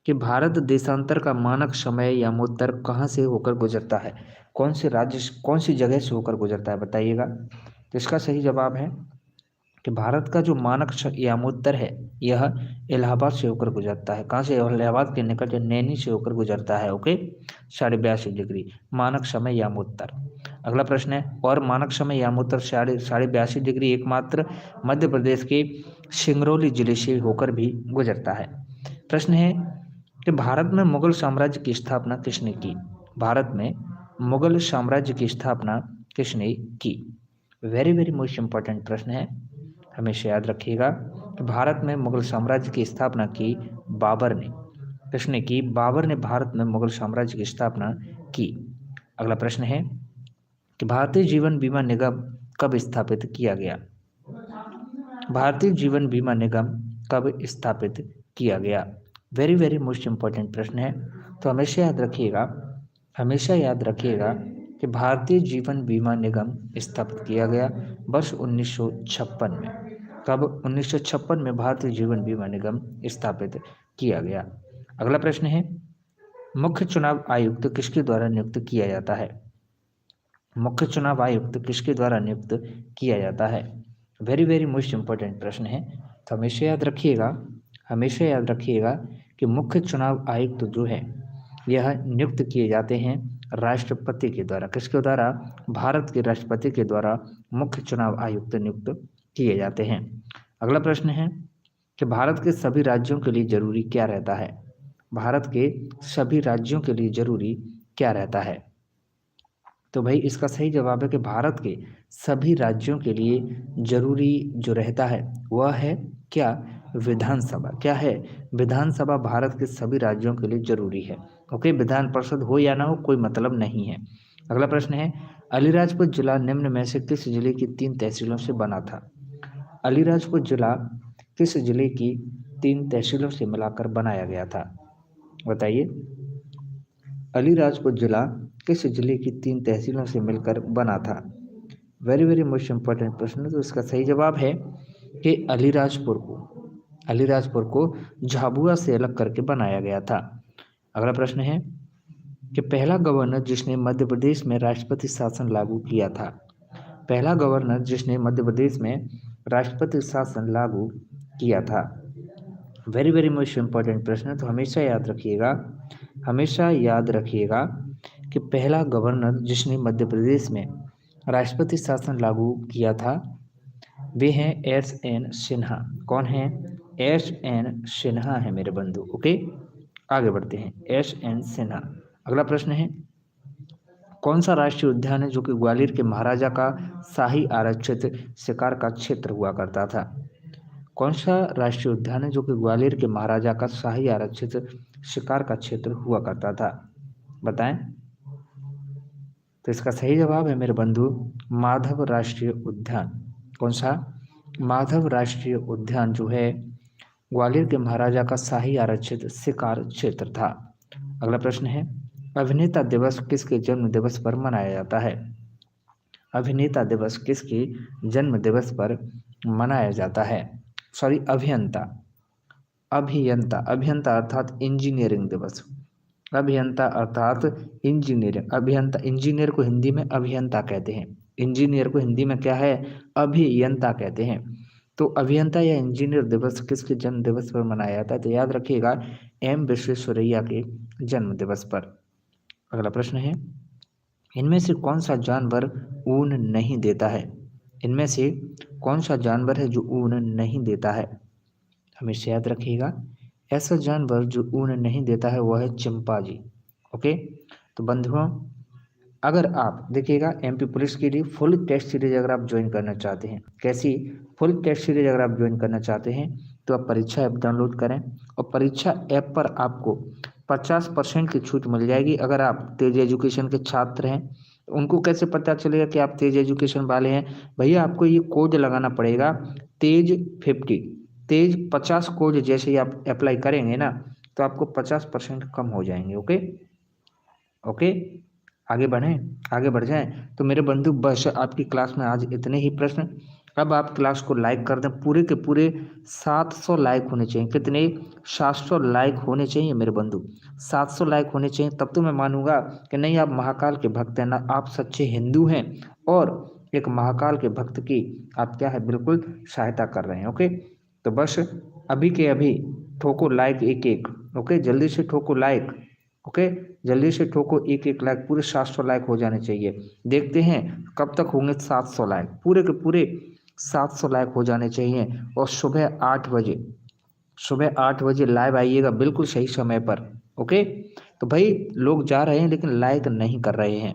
कि भारत देशांतर का मानक समय यामोत्तर कहाँ से होकर गुजरता है? कौन सी जगह से होकर गुजरता है? बताइएगा। तो इसका सही जवाब है कि भारत का जो मानक यामोत्तर है यह इलाहाबाद से होकर गुजरता है। कहाँ से? इलाहाबाद के निकट नैनी से होकर गुजरता है। ओके, 82.5 डिग्री मानक समय यामोत्तर। अगला प्रश्न है, और मानक समय यामोत्तर 82.5 डिग्री एकमात्र मध्य प्रदेश के सिंगरौली जिले से होकर भी गुजरता है। प्रश्न है कि भारत में मुगल साम्राज्य की स्थापना किसने की? भारत में मुगल साम्राज्य की स्थापना किसने की? वेरी वेरी मोस्ट इंपॉर्टेंट प्रश्न है, हमेशा याद रखिएगा। कि भारत में मुगल साम्राज्य की स्थापना की बाबर ने? किसने की? बाबर ने भारत में मुगल साम्राज्य की स्थापना की। अगला प्रश्न है कि भारतीय जीवन बीमा निगम कब स्थापित किया गया? भारतीय जीवन बीमा निगम कब स्थापित किया गया? वेरी वेरी मोस्ट इंपॉर्टेंट प्रश्न है। तो हमेशा याद रखिएगा कि भारतीय जीवन बीमा निगम स्थापित किया गया वर्ष 1956 में। कब? 1956 में भारतीय जीवन बीमा निगम स्थापित किया गया। अगला प्रश्न है, मुख्य चुनाव आयुक्त किसके द्वारा नियुक्त किया जाता है? मुख्य चुनाव आयुक्त किसके द्वारा नियुक्त किया जाता है? वेरी वेरी मोस्ट इंपॉर्टेंट प्रश्न है। तो हमेशा याद रखिएगा कि मुख्य चुनाव आयुक्त जो है यह नियुक्त किए जाते हैं राष्ट्रपति के द्वारा। किसके द्वारा? भारत के राष्ट्रपति के द्वारा मुख्य चुनाव आयुक्त नियुक्त किए जाते हैं। अगला प्रश्न है कि भारत के सभी राज्यों के लिए जरूरी क्या रहता है? भारत के सभी राज्यों के लिए जरूरी क्या रहता है? तो भाई इसका सही जवाब है कि भारत के सभी राज्यों के लिए जरूरी जो रहता है वह है क्या? विधानसभा। क्या है? विधानसभा भारत के सभी राज्यों के लिए जरूरी है। ओके, विधान परिषद हो या ना हो कोई मतलब नहीं है। अगला प्रश्न है, अलीराजपुर जिला निम्न में से किस जिले की 3 तहसीलों से बना था? अलीराजपुर जिला किस जिले की 3 तहसीलों से मिलाकर बनाया गया था? बताइए, अलीराजपुर जिला किस जिले की 3 तहसीलों से मिलकर बना था? वेरी वेरी मोस्ट इंपॉर्टेंट प्रश्न है। तो इसका सही जवाब है कि अलीराजपुर को झाबुआ से अलग करके बनाया गया था। अगला प्रश्न है कि पहला गवर्नर जिसने मध्य प्रदेश में राष्ट्रपति शासन लागू किया था? पहला गवर्नर जिसने मध्य प्रदेश में राष्ट्रपति शासन लागू किया था? वेरी वेरी मोस्ट इंपॉर्टेंट प्रश्न है। तो हमेशा याद रखिएगा कि पहला गवर्नर जिसने मध्य प्रदेश में राष्ट्रपति शासन लागू किया था वे हैं एस.एन. सिन्हा। कौन है? एस.एन. सिन्हा है मेरे बंधु। ओके, आगे बढ़ते हैं। एस.एन. सिन्हा। अगला प्रश्न है, कौन सा राष्ट्रीय उद्यान है जो कि ग्वालियर के महाराजा का शाही आरक्षित शिकार का क्षेत्र हुआ करता था? कौन सा राष्ट्रीय उद्यान है जो कि ग्वालियर के महाराजा का शाही आरक्षित शिकार का क्षेत्र हुआ करता था? बताएं। तो इसका सही जवाब है मेरे बंधु माधव राष्ट्रीय उद्यान। कौन सा? माधव राष्ट्रीय उद्यान जो है ग्वालियर के महाराजा का शाही आरक्षित शिकार क्षेत्र था। अगला प्रश्न है, अभिनेता दिवस किसके जन्म दिवस पर मनाया जाता है? अभिनेता दिवस किसके जन्म दिवस पर मनाया जाता है? सॉरी, अभियंता अर्थात इंजीनियरिंग दिवस। अभियंता अर्थात इंजीनियर को हिंदी में अभियंता कहते हैं। इंजीनियर को हिंदी में क्या है? अभियंता कहते हैं। तो अभियंता या इंजीनियर दिवस किसके जन्म दिवस पर मनाया जाता है? तो याद रखिएगा एम विश्वेश्वरैया के जन्म दिवस पर। अगला प्रश्न है, इनमें से कौन सा जानवर ऊन नहीं देता है? इनमें से कौन सा जानवर है जो ऊन नहीं देता है? हमेशा याद रखिएगा, ऐसा जानवर जो ऊन नहीं देता है वह है चिंपांजी। ओके, तो बंधुओं अगर आप देखिएगा एमपी पुलिस के लिए फुल टेस्ट सीरीज अगर आप ज्वाइन करना चाहते हैं, कैसी फुल टेस्ट सीरीज अगर आप ज्वाइन करना चाहते हैं तो आप परीक्षा ऐप डाउनलोड करें और परीक्षा ऐप पर आपको 50% की छूट मिल जाएगी। अगर आप तेज एजुकेशन के छात्र हैं, उनको कैसे पता चलेगा कि आप तेज एजुकेशन वाले हैं? भैया आपको ये कोड लगाना पड़ेगा तेज 50 कोड जैसे ही आप अप्लाई करेंगे ना तो आपको 50% कम हो जाएंगे। ओके, आगे बढ़ जाएं। तो मेरे बंधु बस आपकी क्लास में आज इतने ही प्रश्न। अब आप क्लास को लाइक कर दें, पूरे के पूरे 700 लाइक होने चाहिए। कितने? 700 लाइक होने चाहिए मेरे बंधु, 700 लाइक होने चाहिए, तब तो मैं मानूंगा कि नहीं आप महाकाल के भक्त हैं, ना आप सच्चे हिंदू हैं और एक महाकाल के भक्त की आप क्या है बिल्कुल सहायता कर रहे हैं। ओके, तो बस अभी के अभी ठोको लाइक एक। ओके, जल्दी से ठोको लाइक। ओके, जल्दी से ठोको एक लाइक, पूरे 700 लाइक हो जाने चाहिए। देखते हैं कब तक होंगे 700 लाइक, पूरे के पूरे 700 लाइक हो जाने चाहिए। और सुबह 8 बजे लाइव आइएगा बिल्कुल सही समय पर। ओके, तो भाई लोग जा रहे हैं लेकिन लाइक नहीं कर रहे हैं,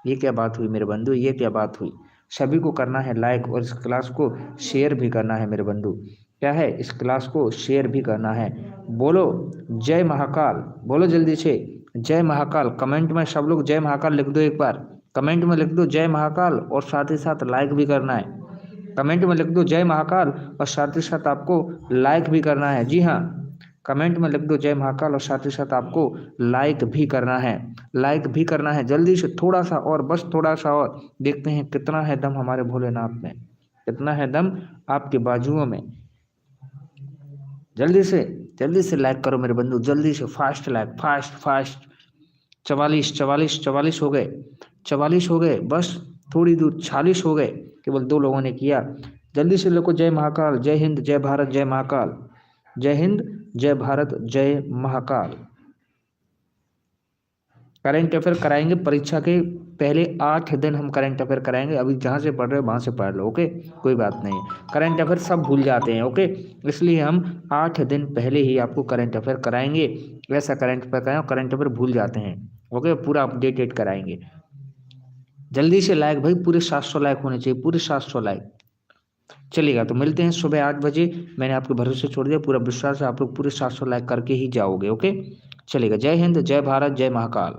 ये क्या बात हुई मेरे बंधु? ये क्या बात हुई? सभी को करना है लाइक और इस क्लास को शेयर भी करना है मेरे बंधु। क्या है, इस क्लास को शेयर भी करना है। बोलो जय महाकाल, बोलो जल्दी से जय महाकाल। कमेंट में सब लोग जय महाकाल लिख दो, एक बार कमेंट में लिख दो जय महाकाल, और साथ ही साथ लाइक भी करना है। कमेंट में लिख दो जय महाकाल और साथ ही साथ आपको लाइक भी करना है। जी हाँ, कमेंट में लिख दो जय महाकाल और साथ ही साथ आपको लाइक भी करना है, लाइक भी करना है जल्दी से, थोड़ा सा और, बस थोड़ा सा और। देखते हैं कितना है दम हमारे भोलेनाथ में, कितना है दम आपके बाजुओं में। जल्दी से लाइक करो मेरे बंधु, जल्दी से फास्ट लाइक, फास्ट फास्ट। 44 हो गए, 44 हो गए, बस थोड़ी दूर 46 हो गए, केवल 2 लोगों ने किया। जल्दी से लिखो जय महाकाल, जय हिंद, जय भारत, जय महाकाल। जय हिंद, जय भारत, जय महाकाल। करंट अफेयर कराएंगे परीक्षा के पहले 8 दिन, हम करंट अफेयर कराएंगे। अभी जहाँ से पढ़ रहे हो वहाँ से पढ़ लो, ओके, कोई बात नहीं। करंट अफेयर सब भूल जाते हैं, ओके, इसलिए हम 8 दिन पहले ही आपको करंट अफेयर कराएंगे। ऐसा करंट अफेयर कराएं, करंट अफेयर भूल जाते हैं, ओके, पूरा अपडेटेड कराएंगे। जल्दी से लाइक भाई, पूरे 700 लाइक होने चाहिए, पूरे 700 लाइक। चलेगा, तो मिलते हैं सुबह 8 बजे। मैंने आपके भरोसे छोड़ दिया, पूरा विश्वास है आप लोग पूरे 700 लाइक करके ही जाओगे, ओके। चलेगा, जय हिंद, जय भारत, जय महाकाल।